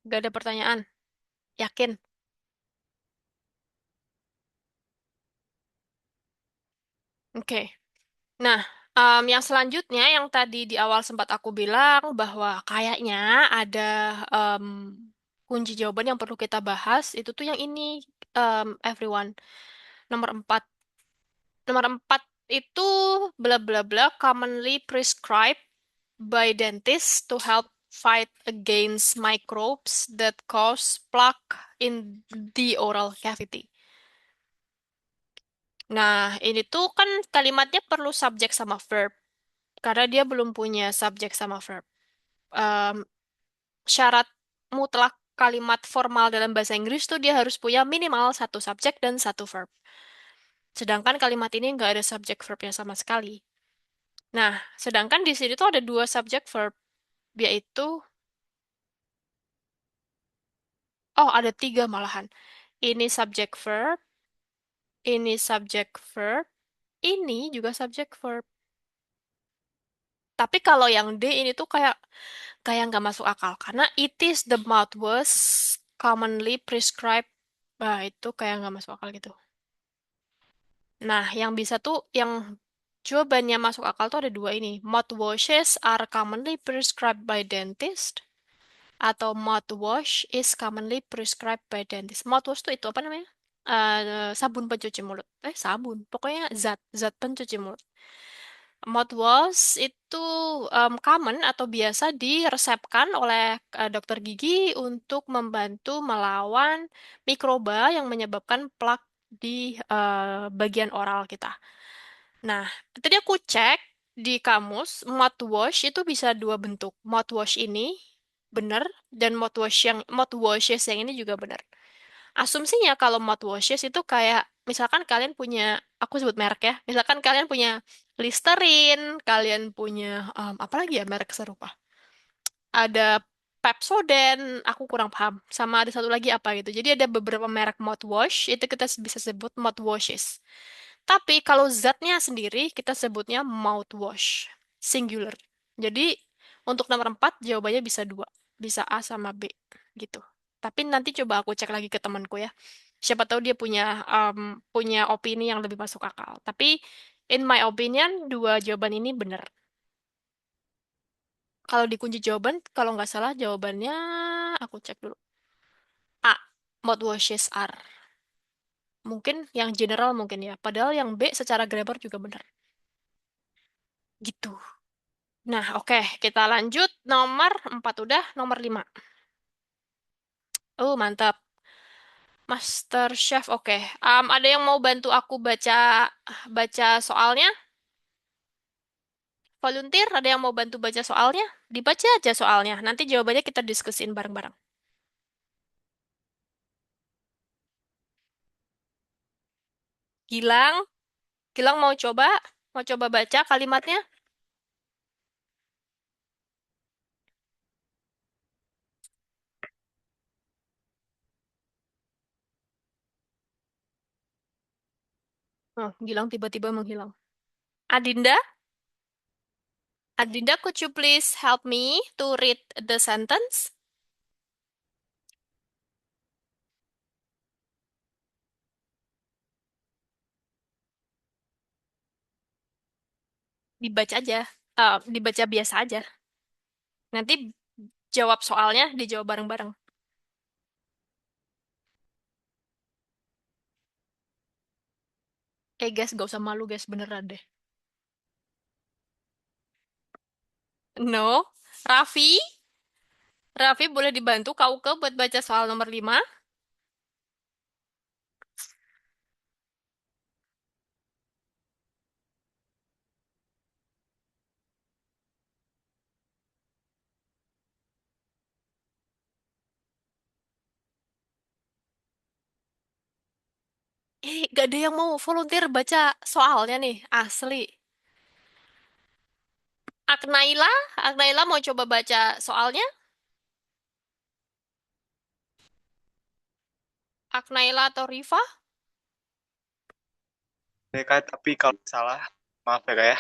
Nggak ada pertanyaan? Yakin? Oke. Nah, yang selanjutnya yang tadi di awal sempat aku bilang bahwa kayaknya ada em, kunci jawaban yang perlu kita bahas, itu tuh yang ini, everyone. Nomor 4. Nomor 4 itu bla bla bla commonly prescribed by dentists to help fight against microbes that cause plaque in the oral cavity. Nah, ini tuh kan kalimatnya perlu subjek sama verb. Karena dia belum punya subjek sama verb. Em, Syarat mutlak kalimat formal dalam bahasa Inggris tuh dia harus punya minimal satu subjek dan satu verb. Sedangkan kalimat ini nggak ada subjek verbnya sama sekali. Nah, sedangkan di sini tuh ada dua subjek verb, yaitu, oh ada tiga malahan. Ini subjek verb, ini subjek verb, ini juga subjek verb. Tapi kalau yang D ini tuh kayak nggak masuk akal karena it is the mouthwash commonly prescribed. Bah, itu kayak nggak masuk akal gitu. Nah, yang bisa tuh yang jawabannya masuk akal tuh ada dua ini. Mouthwashes are commonly prescribed by dentist atau mouthwash is commonly prescribed by dentist. Mouthwash tuh itu apa namanya? Sabun pencuci mulut. Sabun. Pokoknya zat pencuci mulut. Mouthwash itu common atau biasa diresepkan oleh dokter gigi untuk membantu melawan mikroba yang menyebabkan plak di bagian oral kita. Nah, tadi aku cek di kamus, mouthwash itu bisa dua bentuk. Mouthwash ini benar dan mouthwashes yang ini juga benar. Asumsinya kalau mouthwashes itu kayak misalkan kalian punya, aku sebut merek ya, misalkan kalian punya Listerine, kalian punya apa lagi ya merek serupa. Ada Pepsodent, aku kurang paham. Sama ada satu lagi apa gitu. Jadi ada beberapa merek mouthwash, itu kita bisa sebut mouthwashes. Tapi kalau zatnya sendiri kita sebutnya mouthwash, singular. Jadi untuk nomor 4 jawabannya bisa dua, bisa A sama B gitu. Tapi nanti coba aku cek lagi ke temanku ya. Siapa tahu dia punya opini yang lebih masuk akal. Tapi in my opinion dua jawaban ini benar. Kalau dikunci jawaban, kalau nggak salah jawabannya aku cek dulu. A, mouthwashes are. Mungkin yang general mungkin ya. Padahal yang B secara grammar juga benar. Gitu. Nah, oke, kita lanjut. Nomor 4 udah, nomor 5. Oh, mantap. Master Chef, oke. Ada yang mau bantu aku baca baca soalnya? Volunteer, ada yang mau bantu baca soalnya? Dibaca aja soalnya. Nanti jawabannya kita diskusin bareng-bareng. Gilang, Gilang mau coba? Mau coba baca kalimatnya? Oh, Gilang tiba-tiba menghilang. Adinda, Adinda, could you please help me to read the sentence? Dibaca aja. Dibaca biasa aja. Nanti jawab soalnya, dijawab bareng-bareng. Guys, gak usah malu guys, beneran deh. No. Raffi, Raffi boleh dibantu kau ke buat baca soal nomor 5? Gak ada yang mau volunteer baca soalnya nih, asli. Aknaila, Aknaila mau coba baca soalnya? Aknaila atau Riva? Ya Kak, tapi kalau salah, maaf ya Kak ya.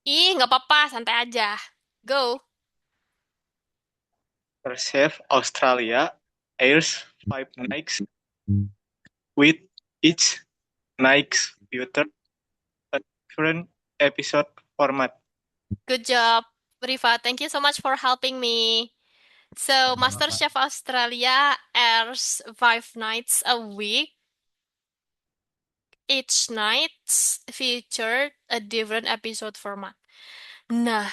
Ih, nggak apa-apa, santai aja. Go. Persev Australia airs 5 nights with each night's feature a different episode format. Good job, Riva. Thank you so much for helping me. So, MasterChef Australia airs 5 nights a week. Each night featured a different episode format. Nah,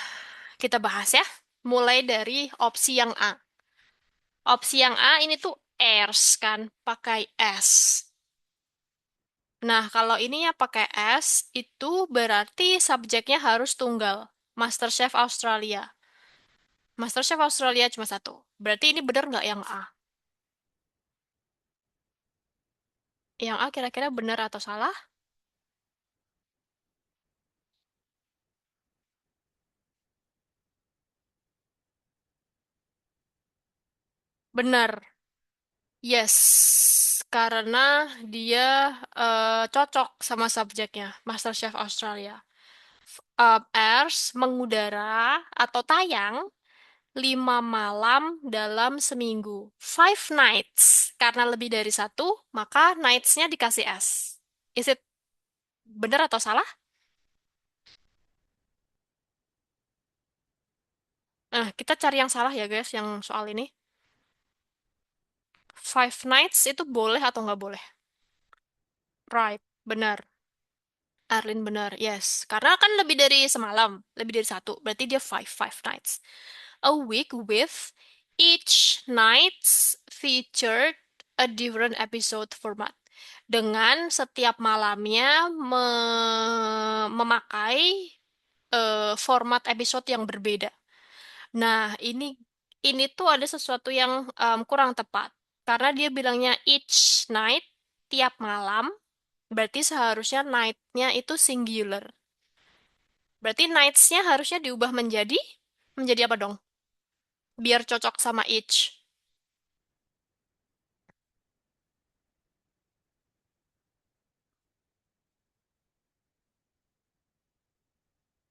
kita bahas ya. Mulai dari opsi yang A. Opsi yang A ini tuh airs kan, pakai S. Nah, kalau ini ya pakai S, itu berarti subjeknya harus tunggal. MasterChef Australia. MasterChef Australia cuma satu. Berarti ini benar nggak yang A? Yang A kira-kira benar atau salah? Benar. Yes. Karena dia cocok sama subjeknya. MasterChef Australia. Airs mengudara atau tayang 5 malam dalam seminggu. 5 nights. Karena lebih dari satu, maka nights-nya dikasih S. Is it benar atau salah? Nah, kita cari yang salah ya guys, yang soal ini. 5 nights itu boleh atau nggak boleh? Right, benar. Arlin benar, yes. Karena kan lebih dari semalam, lebih dari satu. Berarti dia five nights. A week with each nights featured a different episode format. Dengan setiap malamnya memakai format episode yang berbeda. Nah, ini tuh ada sesuatu yang kurang tepat. Karena dia bilangnya each night, tiap malam, berarti seharusnya night-nya itu singular. Berarti nights-nya harusnya diubah menjadi apa dong? Biar cocok sama each.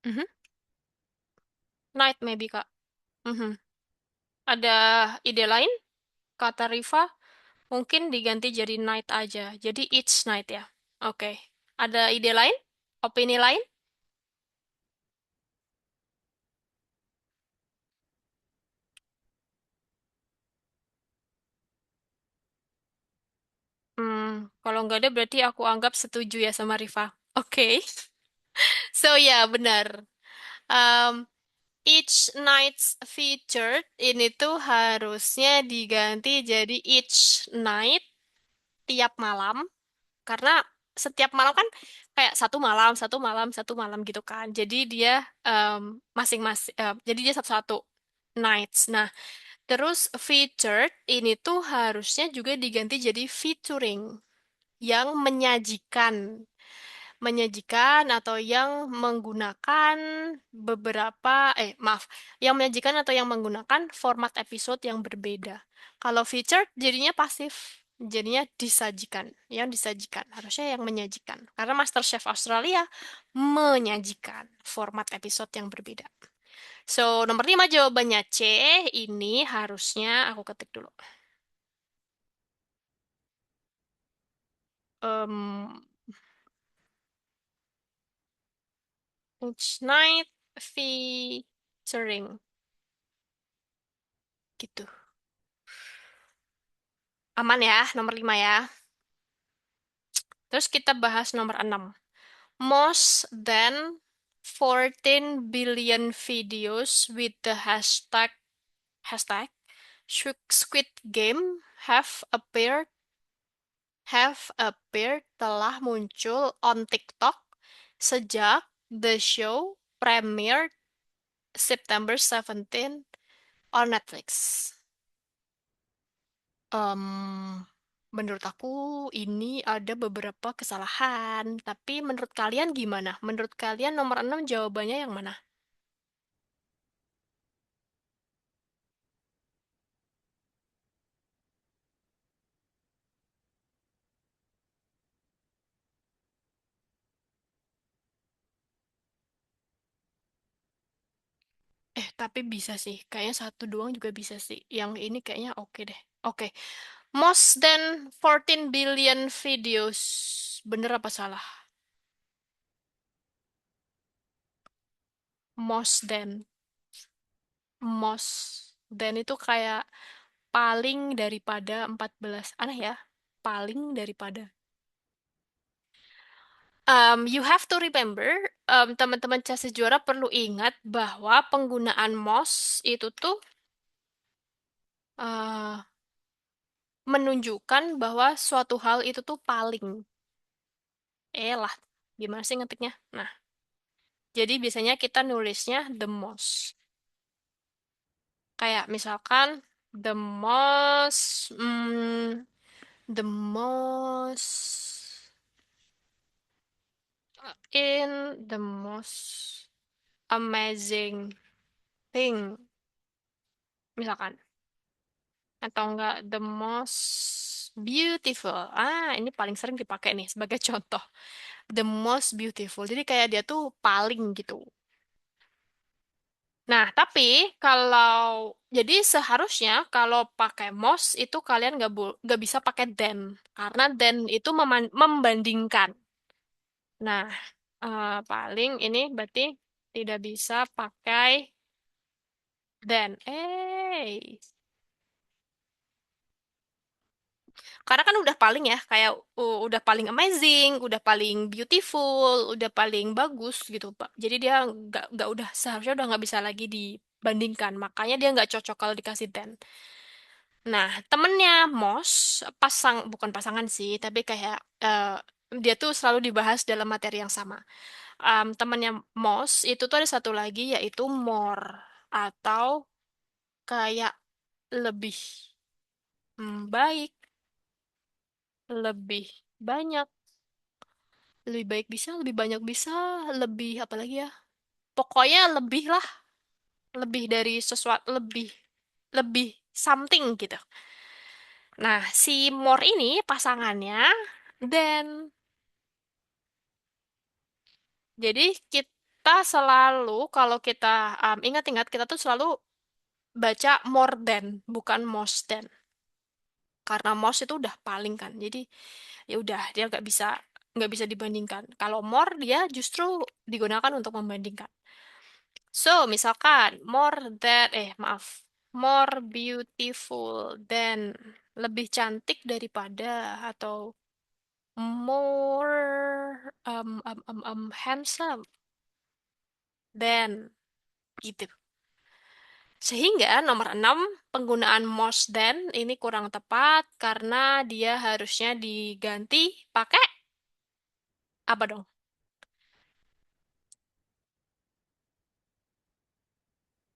Mhm. Night maybe, Kak. Mhm. Ada ide lain? Kata Riva, mungkin diganti jadi night aja. Jadi each night ya. Oke. Ada ide lain? Opini lain? Kalau nggak ada berarti aku anggap setuju ya sama Riva. Oke. So ya, benar. Um, each night's featured ini tuh harusnya diganti jadi each night tiap malam karena setiap malam kan kayak satu malam, satu malam, satu malam gitu kan. Jadi dia masing-masing, jadi dia satu-satu nights. Nah, terus featured ini tuh harusnya juga diganti jadi featuring yang menyajikan atau yang menggunakan yang menyajikan atau yang menggunakan format episode yang berbeda. Kalau featured jadinya pasif. Jadinya disajikan, yang disajikan harusnya yang menyajikan. Karena MasterChef Australia menyajikan format episode yang berbeda. So, nomor 5 jawabannya C. Ini harusnya aku ketik dulu. Um, each night featuring gitu. Aman ya, nomor 5 ya. Terus kita bahas nomor 6. Most than 14 billion videos with the hashtag Squid Game have appeared telah muncul on TikTok sejak the show premiered September 17 on Netflix. Em, menurut aku ini ada beberapa kesalahan, tapi menurut kalian gimana? Menurut kalian nomor 6 jawabannya yang mana? Tapi bisa sih. Kayaknya satu doang juga bisa sih. Yang ini kayaknya oke deh. Oke. Most than 14 billion videos. Bener apa salah? Most than. Most than itu kayak paling daripada 14. Aneh ya. Paling daripada. You have to remember, teman-teman CASI juara perlu ingat bahwa penggunaan most itu tuh eh, menunjukkan bahwa suatu hal itu tuh paling. Lah, gimana sih ngetiknya? Nah, jadi biasanya kita nulisnya the most. Kayak misalkan the most, the most in the most amazing thing, misalkan. Atau enggak the most beautiful. Ini paling sering dipakai nih sebagai contoh. The most beautiful. Jadi kayak dia tuh paling gitu. Nah, tapi kalau jadi seharusnya kalau pakai most itu kalian nggak bisa pakai than karena than itu membandingkan. Nah, paling ini berarti tidak bisa pakai than. Karena kan udah paling ya, kayak udah paling amazing, udah paling beautiful, udah paling bagus gitu, Pak. Jadi dia nggak udah seharusnya udah nggak bisa lagi dibandingkan. Makanya dia nggak cocok kalau dikasih 10. Nah, temennya Moss, bukan pasangan sih, tapi kayak dia tuh selalu dibahas dalam materi yang sama. Temennya Moss itu tuh ada satu lagi yaitu more atau kayak lebih baik, lebih banyak, lebih baik bisa, lebih banyak bisa, lebih apa lagi ya? Pokoknya lebih lah, lebih dari sesuatu, lebih, lebih something gitu. Nah, si more ini pasangannya dan jadi kita selalu kalau kita ingat-ingat kita tuh selalu baca more than bukan most than karena most itu udah paling kan. Jadi ya udah dia nggak bisa dibandingkan. Kalau more dia justru digunakan untuk membandingkan. So, misalkan maaf, more beautiful than, lebih cantik daripada atau more handsome than gitu. Sehingga nomor 6 penggunaan most than ini kurang tepat karena dia harusnya diganti pakai apa dong?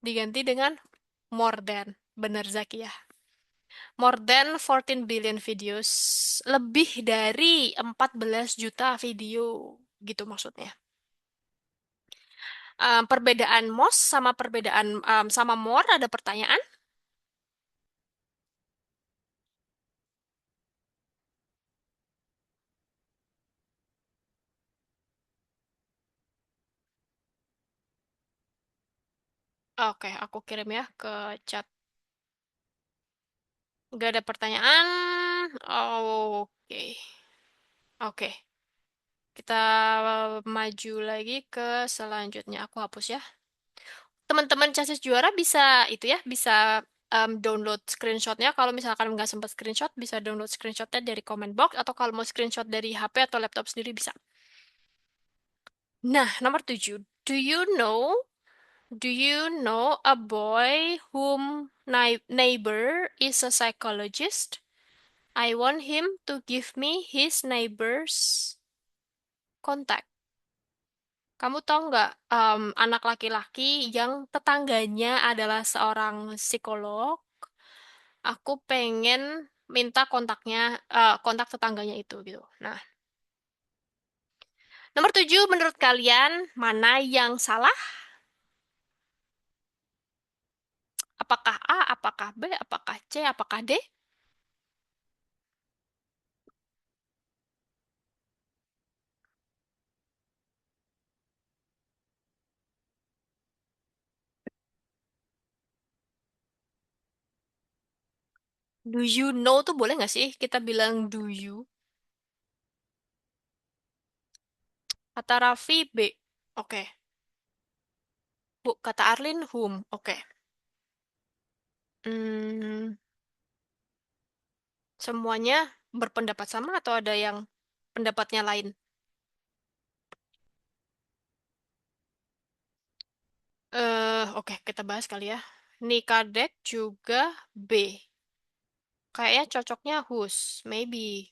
Diganti dengan more than. Bener Zaki ya. More than 14 billion videos. Lebih dari 14 juta video. Gitu maksudnya. Perbedaan most sama perbedaan sama more ada pertanyaan? Oke, aku kirim ya ke chat. Gak ada pertanyaan. Oke. Oke. Kita maju lagi ke selanjutnya. Aku hapus ya. Teman-teman Chassis Juara bisa itu ya, bisa download screenshotnya. Kalau misalkan nggak sempat screenshot, bisa download screenshotnya dari comment box. Atau kalau mau screenshot dari HP atau laptop sendiri bisa. Nah, nomor 7. Do you know a boy whom neighbor is a psychologist? I want him to give me his neighbor's contact. Kamu tahu nggak anak laki-laki yang tetangganya adalah seorang psikolog? Aku pengen minta kontaknya, kontak tetangganya itu gitu. Nah, nomor 7 menurut kalian mana yang salah? Apakah A, apakah B, apakah C, apakah D? Do you know tuh boleh nggak sih kita bilang do you? Kata Raffi B. Oke. Bu, kata Arlin whom. Oke. Hmm, semuanya berpendapat sama atau ada yang pendapatnya lain? Oke, kita bahas kali ya. Nikadek juga B. Kayaknya cocoknya whose, maybe.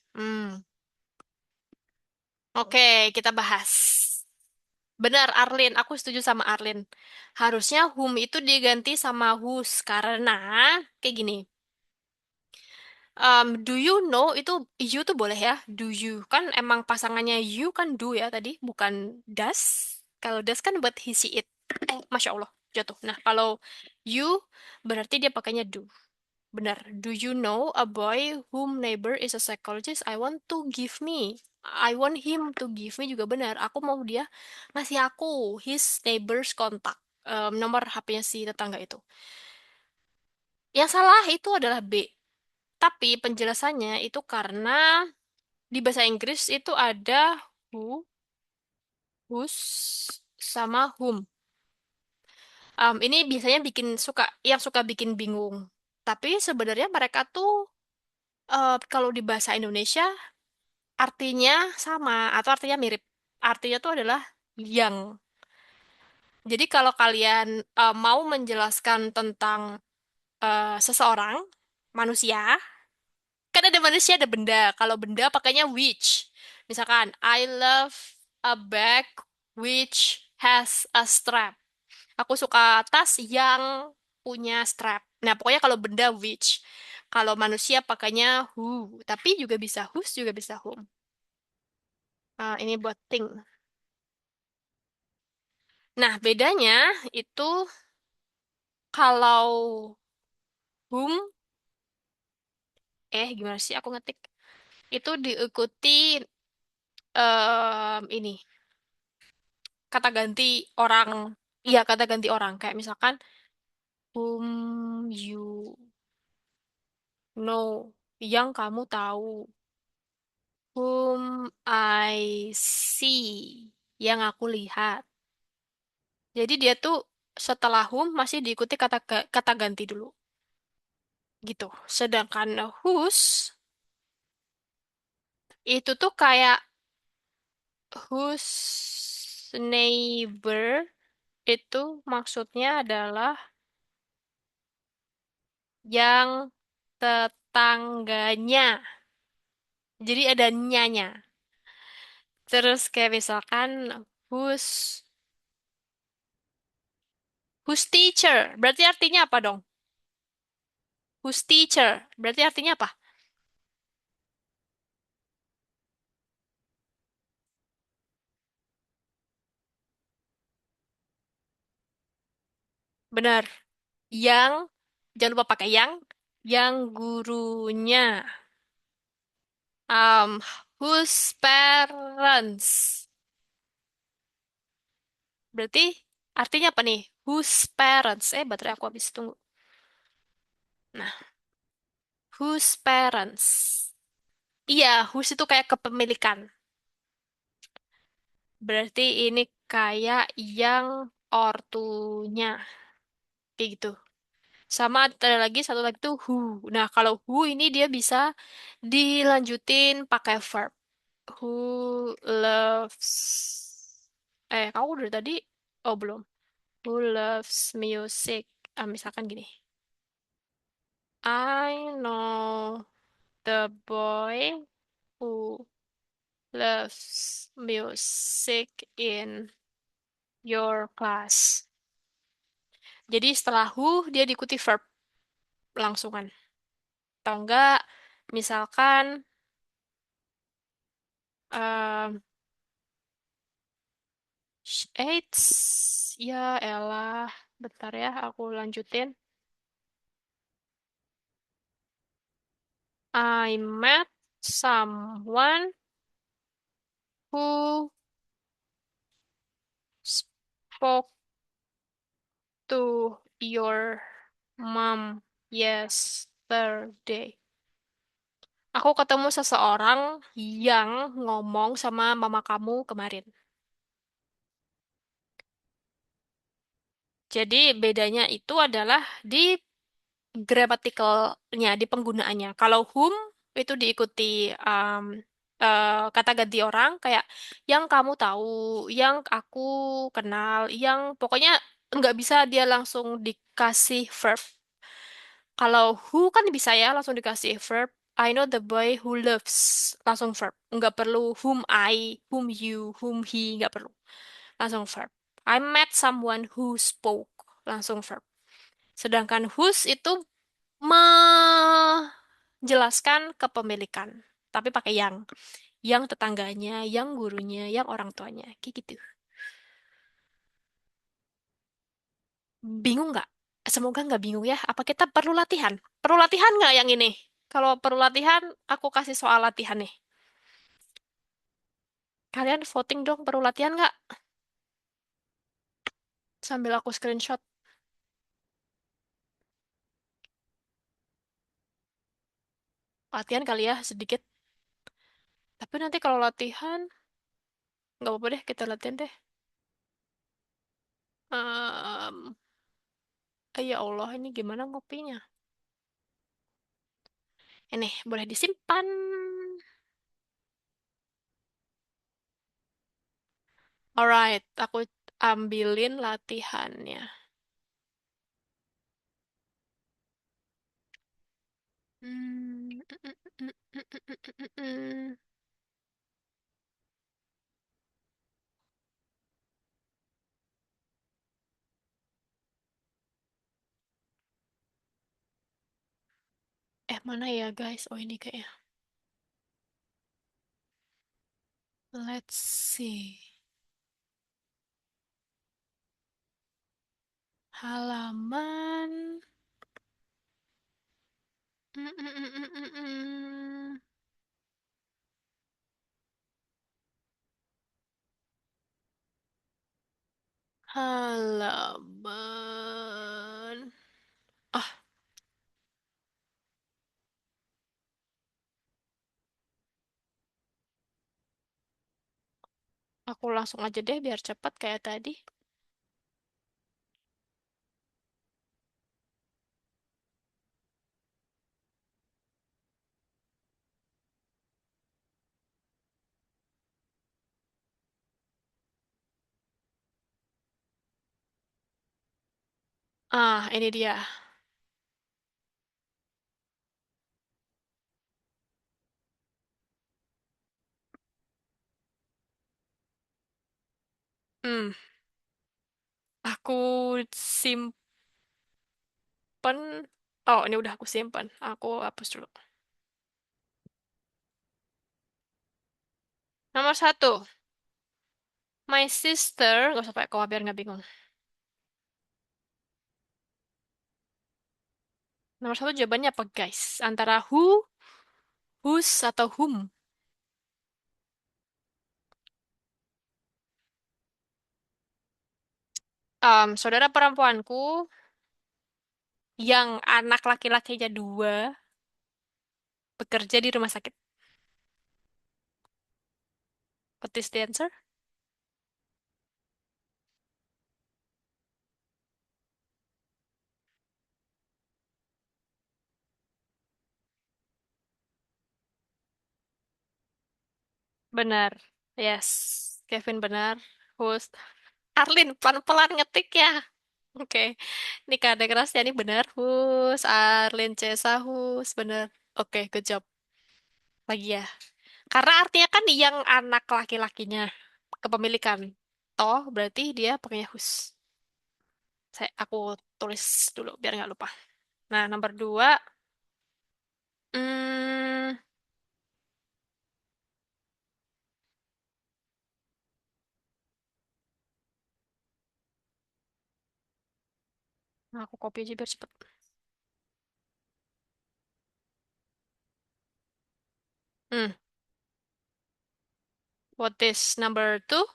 Oke, kita bahas. Benar, Arlin. Aku setuju sama Arlin. Harusnya whom itu diganti sama whose karena kayak gini. Do you know itu you tuh boleh ya. Do you kan emang pasangannya you kan do ya tadi, bukan does. Kalau does kan buat he, she, it. Masya Allah, jatuh. Nah, kalau you berarti dia pakainya do. Benar. Do you know a boy whom neighbor is a psychologist? I want to give me. I want him to give me juga benar. Aku mau dia ngasih aku his neighbor's contact. Nomor HP-nya si tetangga itu. Yang salah itu adalah B. Tapi penjelasannya itu karena di bahasa Inggris itu ada who, whose, sama whom. Ini biasanya yang suka bikin bingung. Tapi sebenarnya mereka tuh kalau di bahasa Indonesia artinya sama atau artinya mirip. Artinya tuh adalah yang. Jadi kalau kalian mau menjelaskan tentang seseorang, manusia, kan ada manusia, ada benda. Kalau benda pakainya which. Misalkan, I love a bag which has a strap. Aku suka tas yang punya strap. Nah, pokoknya kalau benda which. Kalau manusia pakainya who. Tapi juga bisa whose, juga bisa whom. Ini buat thing. Nah, bedanya itu kalau whom, gimana sih aku ngetik? Itu diikuti ini kata ganti orang. Iya, kata ganti orang. Kayak misalkan whom you know, yang kamu tahu. Whom I see, yang aku lihat. Jadi dia tuh setelah whom masih diikuti kata ganti dulu. Gitu. Sedangkan whose itu tuh kayak whose neighbor itu maksudnya adalah yang tetangganya. Jadi ada nyanya. Terus kayak misalkan whose whose teacher. Berarti artinya apa dong? Whose teacher. Berarti artinya apa? Benar. Yang jangan lupa pakai yang gurunya. Um, whose parents. Berarti Artinya apa nih? Whose parents? Baterai aku habis, tunggu. Nah, whose parents? Iya, whose itu kayak kepemilikan. Berarti ini kayak yang ortunya. Kayak gitu. Sama ada lagi satu lagi tuh who. Nah, kalau who ini dia bisa dilanjutin pakai verb. Who loves... kamu dari tadi? Oh, belum. Who loves music? Misalkan gini. I know the boy who loves music in your class. Jadi setelah who, dia diikuti verb langsungan. Atau enggak, misalkan, um, ya elah, bentar ya, aku lanjutin. I met someone who spoke to your mom yesterday. Aku ketemu seseorang yang ngomong sama mama kamu kemarin. Jadi bedanya itu adalah di gramatikalnya, di penggunaannya. Kalau whom itu diikuti um, kata ganti orang kayak yang kamu tahu, yang aku kenal, yang pokoknya nggak bisa dia langsung dikasih verb. Kalau who kan bisa ya langsung dikasih verb. I know the boy who loves langsung verb. Nggak perlu whom I, whom you, whom he, nggak perlu. Langsung verb. I met someone who spoke langsung verb. Sedangkan whose itu menjelaskan kepemilikan, tapi pakai yang tetangganya, yang gurunya, yang orang tuanya, kayak gitu. Bingung nggak? Semoga nggak bingung ya. Apa kita perlu latihan? Perlu latihan nggak yang ini? Kalau perlu latihan, aku kasih soal latihan nih. Kalian voting dong, perlu latihan nggak? Sambil aku screenshot. Latihan kali ya, sedikit. Tapi nanti kalau latihan, nggak apa-apa deh, kita latihan deh. Ya Allah, ini gimana ngopinya? Ini boleh disimpan. Alright, aku ambilin latihannya. Hmm, Mana ya guys? Oh ini kayaknya. Let's see. Halaman. Mm, mm, mm, mm, mm, mm. Halaman. Ah, aku langsung aja deh biar cepat kayak tadi. Ini dia. Hmm, aku simpen. Oh, ini udah aku simpen. Aku hapus dulu. Nomor satu. My sister. Gak usah pakai koa biar nggak bingung. Nomor satu jawabannya apa guys? Antara who, whose, atau whom? Saudara perempuanku yang anak laki-lakinya dua bekerja di rumah sakit. What is the answer? Benar. Yes. Kevin benar. Host. Arlin, pelan-pelan ngetik ya. Oke. Ini kada keras ya, ini benar. Hus. Arlin Cesa Hus. Benar. Oke, good job. Lagi ya. Karena artinya kan yang anak laki-lakinya. Kepemilikan. Toh, berarti dia pakainya hus. Aku tulis dulu biar nggak lupa. Nah, nomor dua. Hmm, aku copy aja biar cepet. Hmm, what is number two?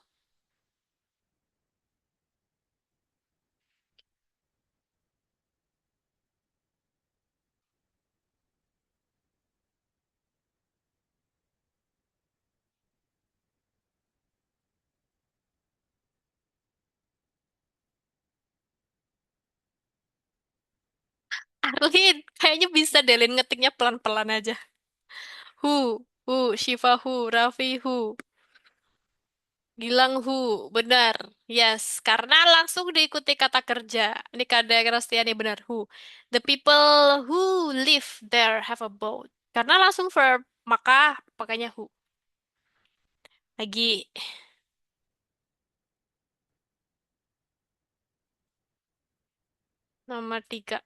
Arlin, kayaknya bisa deh, Lin, ngetiknya pelan-pelan aja. Shiva who, Raffi who, Gilang who, benar. Yes, karena langsung diikuti kata kerja. Ini kada Rastiani benar who. The people who live there have a boat. Karena langsung verb, maka pakainya who. Lagi, nomor tiga.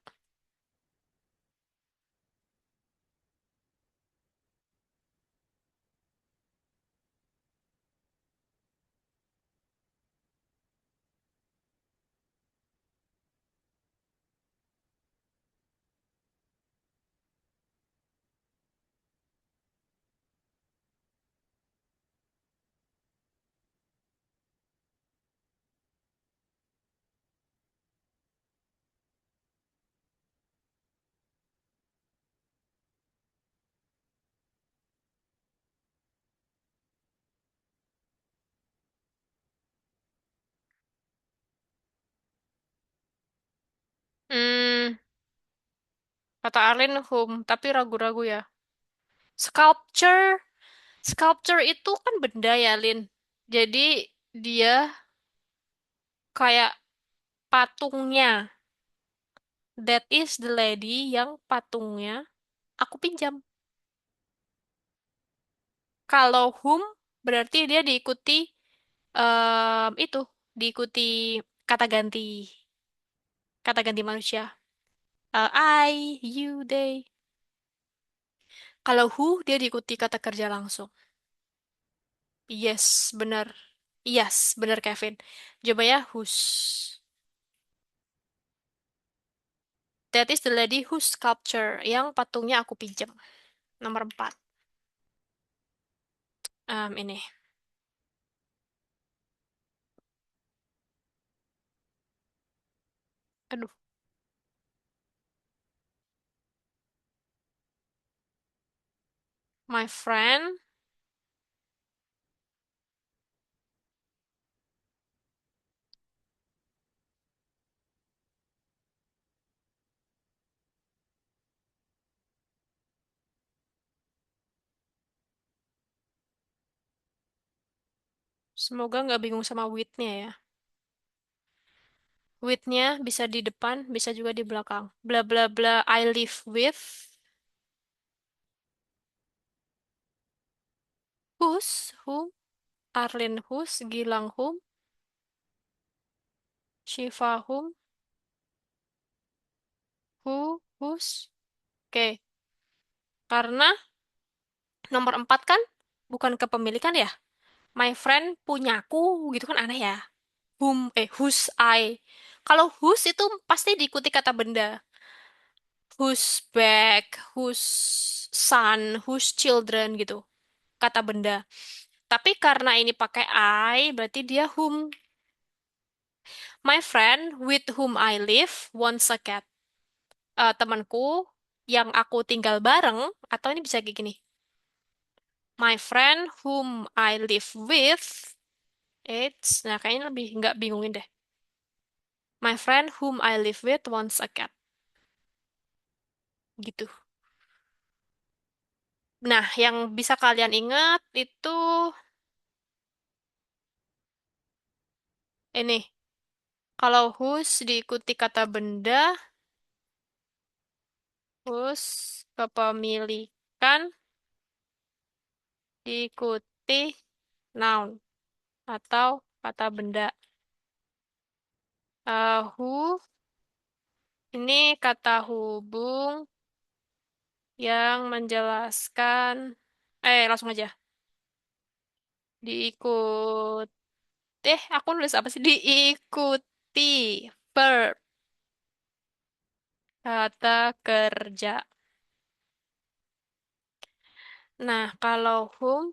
Hmm, kata Arlin whom, tapi ragu-ragu ya. Sculpture, sculpture itu kan benda ya, Lin. Jadi dia kayak patungnya. That is the lady yang patungnya aku pinjam. Kalau whom berarti dia diikuti itu, diikuti kata ganti, kata ganti manusia. I, you, they. Kalau who dia diikuti kata kerja langsung. Yes, benar. Yes, benar Kevin. Coba ya whose. That is the lady whose sculpture yang patungnya aku pinjam. Nomor 4. Ini. Aduh, my friend. Semoga nggak bingung sama with-nya ya. With-nya bisa di depan, bisa juga di belakang. Bla bla bla, I live with. Whose, who, Arlin whose, Gilang whom, Shiva whom, whose. Oke, karena nomor 4 kan bukan kepemilikan ya. My friend punyaku, gitu kan aneh ya. Whose I. Kalau whose itu pasti diikuti kata benda. Whose bag, whose son, whose children gitu. Kata benda. Tapi karena ini pakai I, berarti dia whom. My friend with whom I live wants a cat. Temanku yang aku tinggal bareng, atau ini bisa kayak gini. My friend whom I live with, nah kayaknya lebih nggak bingungin deh. My friend whom I live with wants a cat. Gitu. Nah, yang bisa kalian ingat itu ini. Kalau whose diikuti kata benda, whose kepemilikan diikuti noun atau kata benda. Who ini kata hubung yang menjelaskan, langsung aja. Diikut, aku nulis apa sih? Diikuti verb, kata kerja. Nah, kalau whom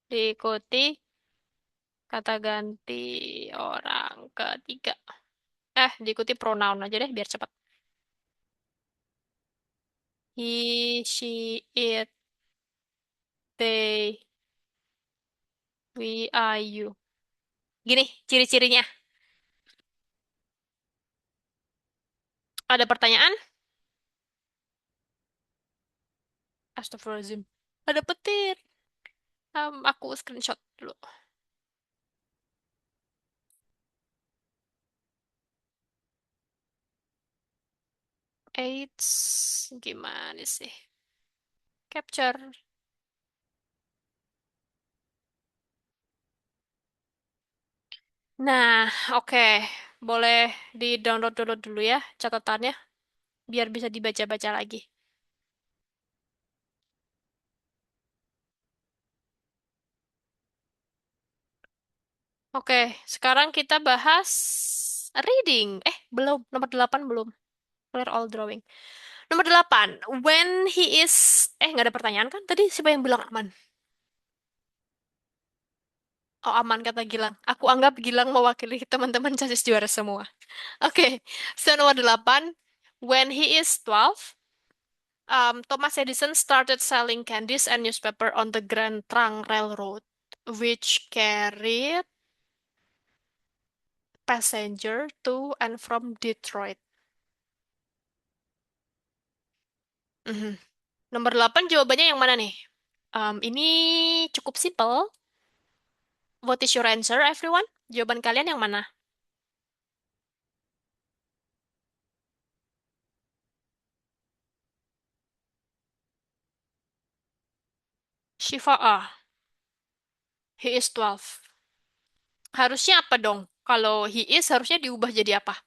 diikuti kata ganti orang ketiga. Diikuti pronoun aja deh biar cepat. He, she, it, they, we, are, you. Gini, ciri-cirinya. Ada pertanyaan? Astagfirullahaladzim. Ada petir. Aku screenshot dulu. Eits, gimana sih? Capture. Nah, oke. Boleh di-download dulu dulu ya catatannya, biar bisa dibaca-baca lagi. Oke, sekarang kita bahas reading. Belum. Nomor 8 belum. Clear all drawing. Nomor 8. When he is... nggak ada pertanyaan kan? Tadi siapa yang bilang aman? Oh, aman kata Gilang. Aku anggap Gilang mewakili teman-teman CASIS juara semua. Oke, so nomor 8. When he is 12, Thomas Edison started selling candies and newspaper on the Grand Trunk Railroad, which carried passenger to and from Detroit. Mhm. Nomor 8 jawabannya yang mana nih? Ini cukup simple. What is your answer, everyone? Jawaban kalian yang mana? Shiva A. He is 12. Harusnya apa dong? Kalau he is harusnya diubah jadi apa?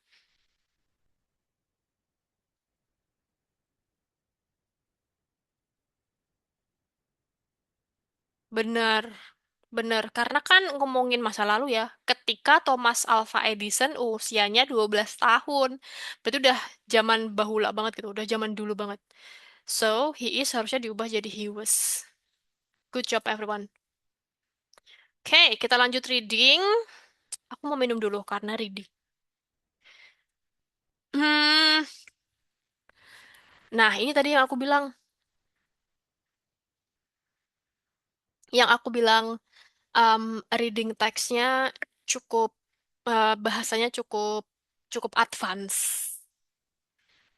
Bener, bener. Karena kan ngomongin masa lalu ya. Ketika Thomas Alva Edison usianya 12 tahun. Berarti udah zaman bahula banget gitu. Udah zaman dulu banget. So, he is harusnya diubah jadi he was. Good job, everyone. Oke, kita lanjut reading. Aku mau minum dulu karena reading. Hmm, nah ini tadi yang aku bilang reading teksnya cukup bahasanya cukup cukup advance.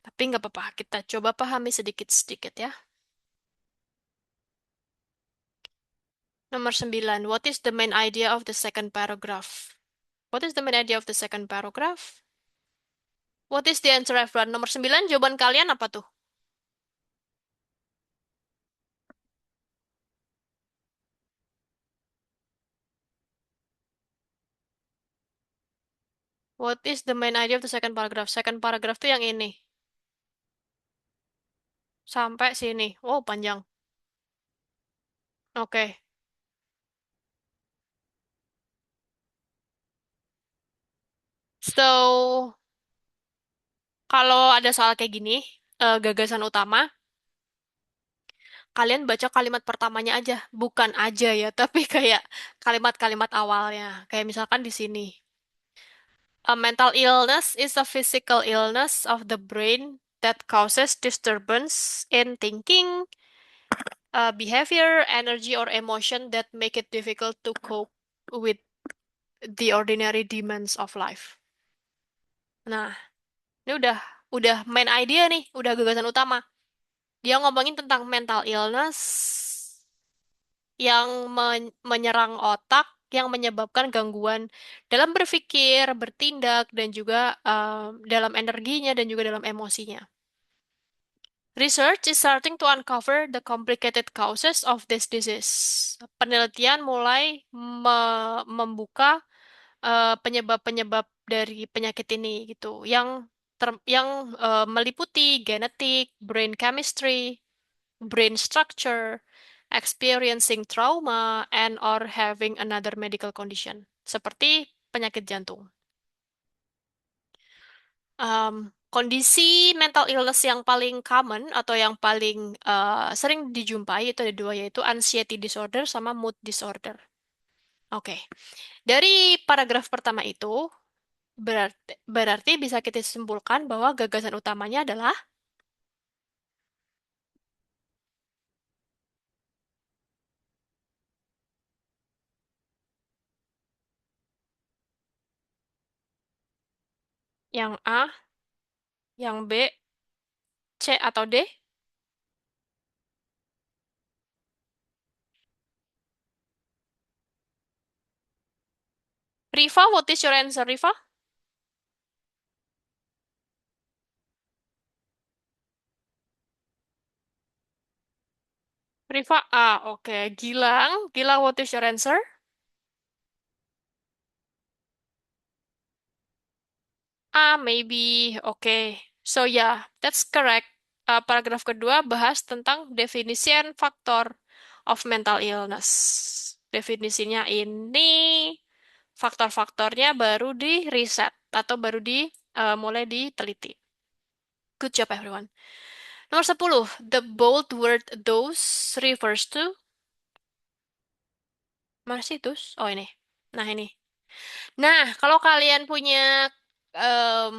Tapi nggak apa-apa, kita coba pahami sedikit-sedikit ya. Nomor 9. What is the main idea of the second paragraph? What is the main idea of the second paragraph? What is the answer everyone? Nomor 9, jawaban kalian apa tuh? What is the main idea of the second paragraph? Second paragraph tuh yang ini. Sampai sini. Oh, panjang. Oke. So, kalau ada soal kayak gini, gagasan utama, Kalian baca kalimat pertamanya aja, bukan aja ya, tapi kayak kalimat-kalimat awalnya. Kayak misalkan di sini. A mental illness is a physical illness of the brain that causes disturbance in thinking, behavior, energy, or emotion that make it difficult to cope with the ordinary demands of life. Nah, ini udah main idea nih, udah gagasan utama. Dia ngomongin tentang mental illness yang menyerang otak, yang menyebabkan gangguan dalam berpikir, bertindak, dan juga dalam energinya dan juga dalam emosinya. Research is starting to uncover the complicated causes of this disease. Penelitian mulai membuka penyebab-penyebab dari penyakit ini gitu, yang meliputi genetik, brain chemistry, brain structure, experiencing trauma, and or having another medical condition, seperti penyakit jantung. Kondisi mental illness yang paling common atau yang paling sering dijumpai itu ada dua, yaitu anxiety disorder sama mood disorder. Oke, dari paragraf pertama itu berarti bisa kita simpulkan bahwa gagasan utamanya adalah yang A, yang B, C, atau D. Riva, what is your answer, Riva? Riva A, oke. Gilang, what is your answer? A, maybe, oke. So yeah, that's correct. Paragraf kedua bahas tentang definition faktor of mental illness. Definisinya ini faktor-faktornya baru di riset atau baru mulai diteliti. Good job everyone. Nomor 10, the bold word those refers to. Mana sih those? Oh ini. Nah ini. Nah, kalau kalian punya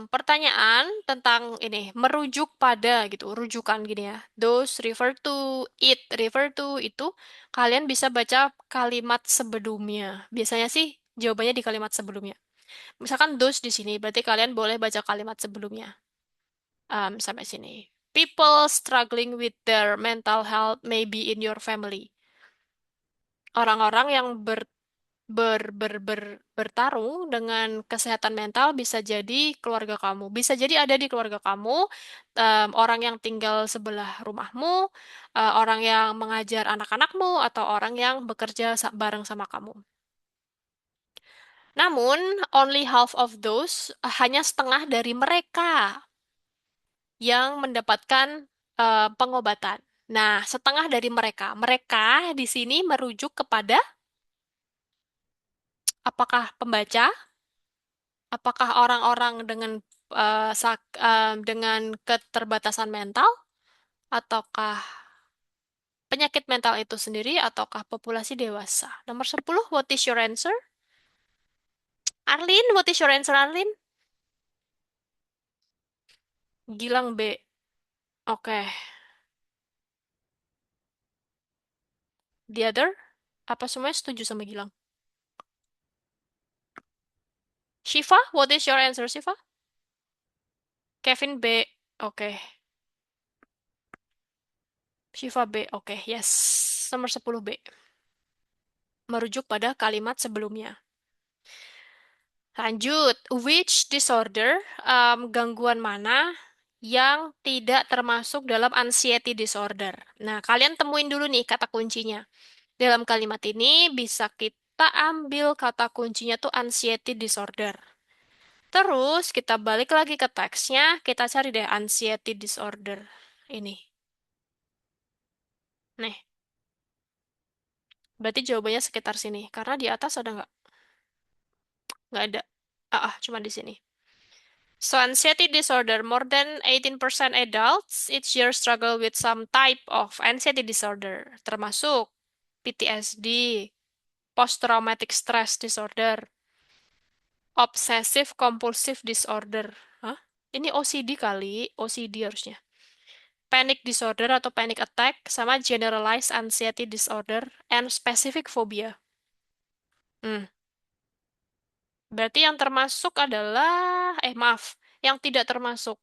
pertanyaan tentang ini, merujuk pada gitu, rujukan gini ya. Those refer to, it refer to itu, kalian bisa baca kalimat sebelumnya. Biasanya sih jawabannya di kalimat sebelumnya. Misalkan those di sini, berarti kalian boleh baca kalimat sebelumnya. Sampai sini. People struggling with their mental health may be in your family. Orang-orang yang bertarung dengan kesehatan mental bisa jadi keluarga kamu, bisa jadi ada di keluarga kamu, orang yang tinggal sebelah rumahmu, orang yang mengajar anak-anakmu, atau orang yang bekerja bareng sama kamu. Namun, only half of those, hanya setengah dari mereka yang mendapatkan pengobatan. Nah, setengah dari mereka di sini merujuk kepada apakah pembaca, apakah orang-orang dengan keterbatasan mental, ataukah penyakit mental itu sendiri, ataukah populasi dewasa? Nomor 10, what is your answer? Arlin, what is your answer, Arlin? Gilang B. Oke. The other? Apa semuanya setuju sama Gilang? Shiva, what is your answer, Shiva? Kevin B. Oke. Shiva B. Oke, yes. Nomor 10 B. Merujuk pada kalimat sebelumnya. Lanjut, which disorder, gangguan mana yang tidak termasuk dalam anxiety disorder? Nah, kalian temuin dulu nih kata kuncinya. Dalam kalimat ini bisa kita ambil kata kuncinya tuh anxiety disorder. Terus kita balik lagi ke teksnya, kita cari deh anxiety disorder ini. Nih, berarti jawabannya sekitar sini. Karena di atas ada nggak? Nggak ada. Cuma di sini. So anxiety disorder, more than 18% adults each year struggle with some type of anxiety disorder, termasuk PTSD, post-traumatic stress disorder, obsessive compulsive disorder. Hah? Ini OCD kali, OCD harusnya. Panic disorder atau panic attack, sama generalized anxiety disorder, and specific phobia. Hmm. Berarti yang termasuk adalah, maaf, yang tidak termasuk.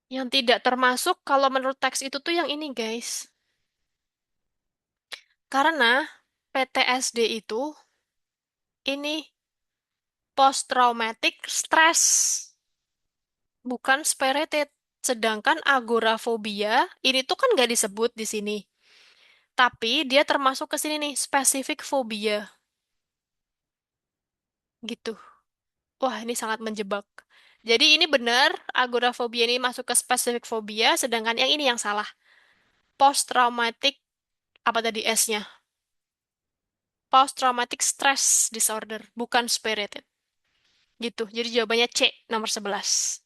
Yang tidak termasuk kalau menurut teks itu tuh yang ini, guys. Karena PTSD itu ini post traumatic stress, bukan spirited. Sedangkan agorafobia ini tuh kan nggak disebut di sini. Tapi dia termasuk ke sini nih, specific phobia. Gitu. Wah, ini sangat menjebak. Jadi ini benar, agorafobia ini masuk ke specific phobia, sedangkan yang ini yang salah. Post traumatic, apa tadi S-nya? Post traumatic stress disorder, bukan spirited. Gitu. Jadi jawabannya C, nomor 11.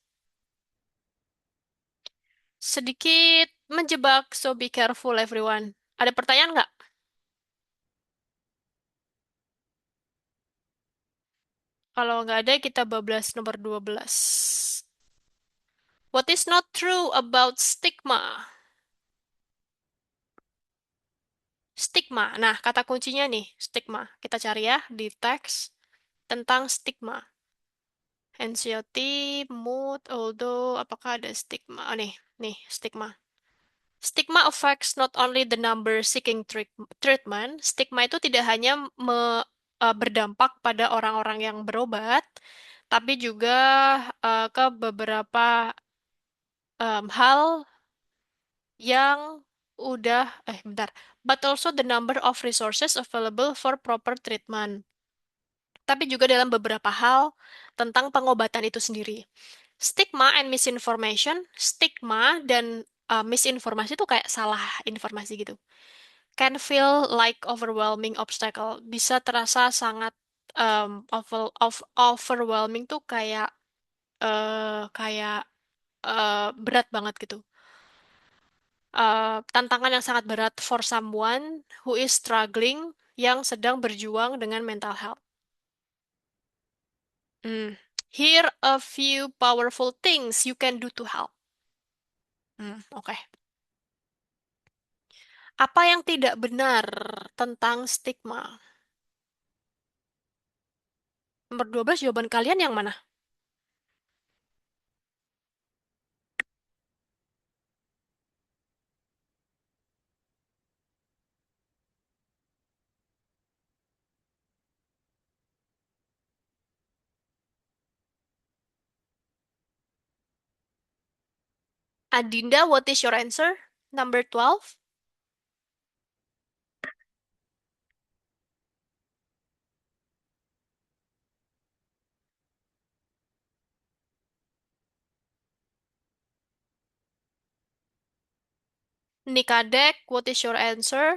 Sedikit menjebak, so be careful everyone. Ada pertanyaan nggak? Kalau nggak ada, kita bablas nomor 12. What is not true about stigma? Stigma. Nah, kata kuncinya nih, stigma. Kita cari ya di teks tentang stigma. Anxiety, mood, although, apakah ada stigma? Oh, nih, stigma. Stigma affects not only the number seeking treatment. Stigma itu tidak hanya berdampak pada orang-orang yang berobat, tapi juga ke beberapa hal yang bentar. But also the number of resources available for proper treatment. Tapi juga dalam beberapa hal tentang pengobatan itu sendiri. Stigma and misinformation, stigma dan misinformasi itu kayak salah informasi gitu. Can feel like overwhelming obstacle. Bisa terasa sangat overwhelming tuh kayak berat banget gitu. Tantangan yang sangat berat for someone who is struggling, yang sedang berjuang dengan mental health. Hmm. Here a few powerful things you can do to help. Oke. Apa yang tidak benar tentang stigma? Nomor 12 jawaban kalian yang mana? Adinda, what is your answer? Number 12? Nikadek, what is your answer?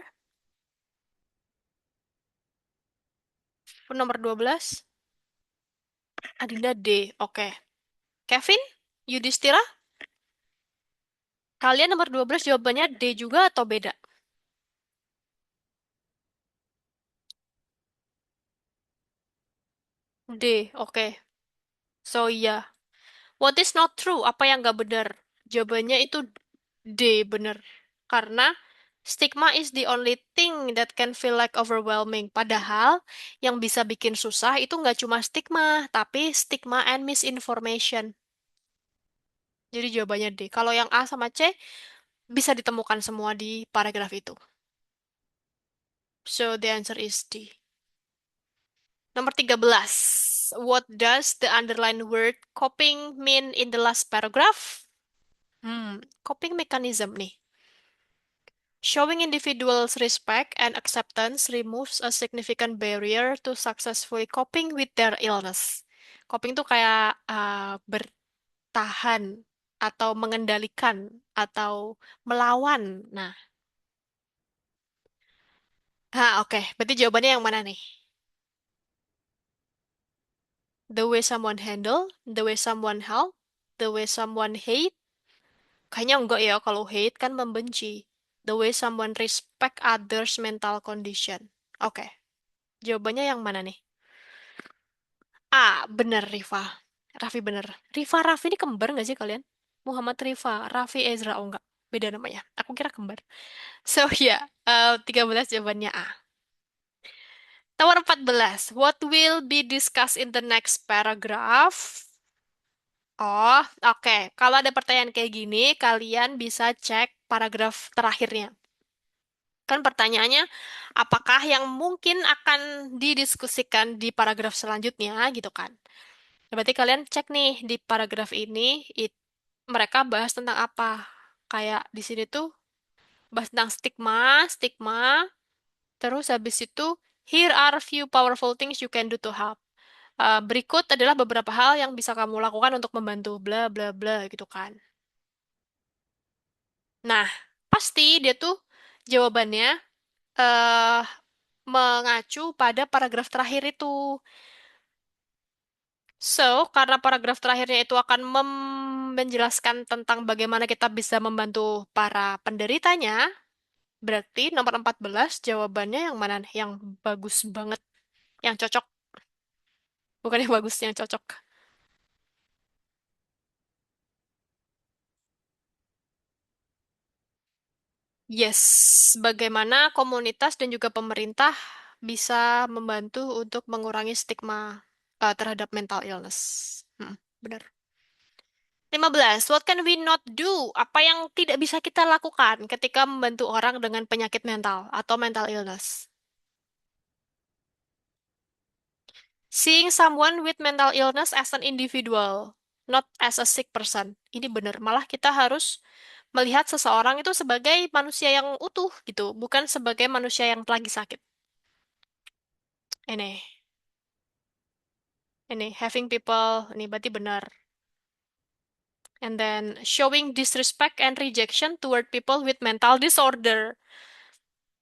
Nomor 12? Adinda D. Oke. Kevin? Yudhistira? Kalian nomor 12 jawabannya D juga atau beda? D. Oke. So, iya. What is not true? Apa yang nggak benar? Jawabannya itu D, benar. Karena stigma is the only thing that can feel like overwhelming. Padahal yang bisa bikin susah itu nggak cuma stigma, tapi stigma and misinformation. Jadi jawabannya D. Kalau yang A sama C bisa ditemukan semua di paragraf itu. So the answer is D. Nomor 13. What does the underlined word coping mean in the last paragraph? Coping mechanism nih. Showing individuals respect and acceptance removes a significant barrier to successfully coping with their illness. Coping tuh kayak bertahan atau mengendalikan atau melawan. Nah, Oke. Berarti jawabannya yang mana nih? The way someone handle, the way someone help, the way someone hate. Kayaknya enggak ya, kalau hate kan membenci. The way someone respect others' mental condition. Oke. Jawabannya yang mana nih? Bener Rifa. Raffi bener. Rifa Raffi ini kembar nggak sih kalian? Muhammad Rifa, Raffi Ezra, oh enggak. Beda namanya. Aku kira kembar. So ya, 13 jawabannya A. Tower 14. What will be discussed in the next paragraph? Oh, oke. Kalau ada pertanyaan kayak gini, kalian bisa cek paragraf terakhirnya. Kan pertanyaannya, apakah yang mungkin akan didiskusikan di paragraf selanjutnya, gitu kan? Berarti kalian cek nih di paragraf ini, mereka bahas tentang apa? Kayak di sini tuh bahas tentang stigma, stigma. Terus habis itu, here are few powerful things you can do to help. Berikut adalah beberapa hal yang bisa kamu lakukan untuk membantu, bla bla bla gitu kan. Nah, pasti dia tuh jawabannya eh mengacu pada paragraf terakhir itu. So, karena paragraf terakhirnya itu akan menjelaskan tentang bagaimana kita bisa membantu para penderitanya, berarti nomor 14 jawabannya yang mana nih? Yang bagus banget, yang cocok. Bukan yang bagus, yang cocok. Yes, bagaimana komunitas dan juga pemerintah bisa membantu untuk mengurangi stigma terhadap mental illness. Benar. 15. What can we not do? Apa yang tidak bisa kita lakukan ketika membantu orang dengan penyakit mental atau mental illness? Seeing someone with mental illness as an individual, not as a sick person. Ini benar. Malah kita harus melihat seseorang itu sebagai manusia yang utuh gitu, bukan sebagai manusia yang lagi sakit. Ini, having people, ini berarti benar. And then showing disrespect and rejection toward people with mental disorder.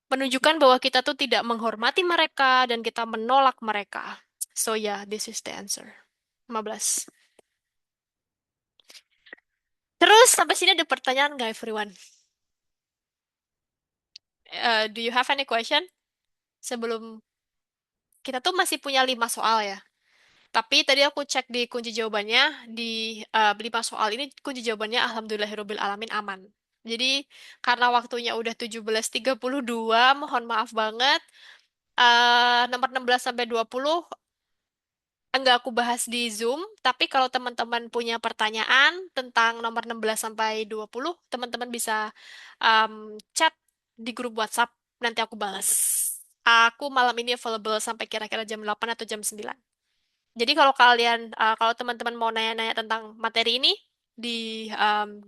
Menunjukkan bahwa kita tuh tidak menghormati mereka dan kita menolak mereka. So yeah, this is the answer. 15. Terus sampai sini ada pertanyaan nggak everyone? Do you have any question? Sebelum kita tuh masih punya 5 soal ya. Tapi tadi aku cek di kunci jawabannya, di 5 soal ini kunci jawabannya Alhamdulillahirobbil alamin aman. Jadi karena waktunya udah 17.32, mohon maaf banget. Nomor 16 sampai 20 enggak aku bahas di Zoom, tapi kalau teman-teman punya pertanyaan tentang nomor 16 sampai 20, teman-teman bisa chat di grup WhatsApp, nanti aku balas. Aku malam ini available sampai kira-kira jam 8 atau jam 9. Jadi kalau kalian, kalau teman-teman mau nanya-nanya tentang materi ini di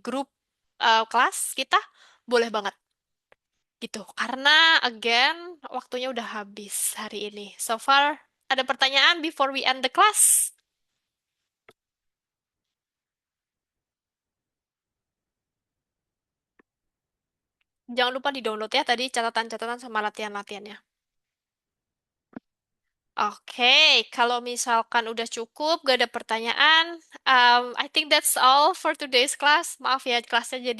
grup kelas kita, boleh banget gitu. Karena again, waktunya udah habis hari ini. So far, ada pertanyaan before we end the class? Jangan lupa di-download ya tadi catatan-catatan sama latihan-latihannya. Oke, kalau misalkan udah cukup, gak ada pertanyaan, I think that's all for today's class. Maaf ya, kelasnya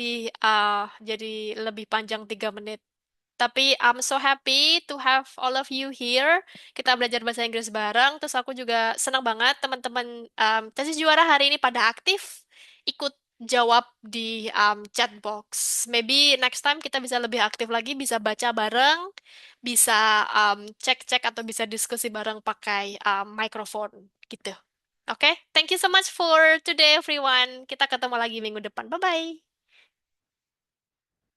jadi lebih panjang 3 menit. Tapi I'm so happy to have all of you here. Kita belajar bahasa Inggris bareng. Terus aku juga senang banget teman-teman tesis juara hari ini pada aktif ikut jawab di chat box. Maybe next time kita bisa lebih aktif lagi, bisa baca bareng, bisa cek-cek atau bisa diskusi bareng pakai microphone gitu. Oke, thank you so much for today everyone. Kita ketemu lagi minggu depan. Bye-bye.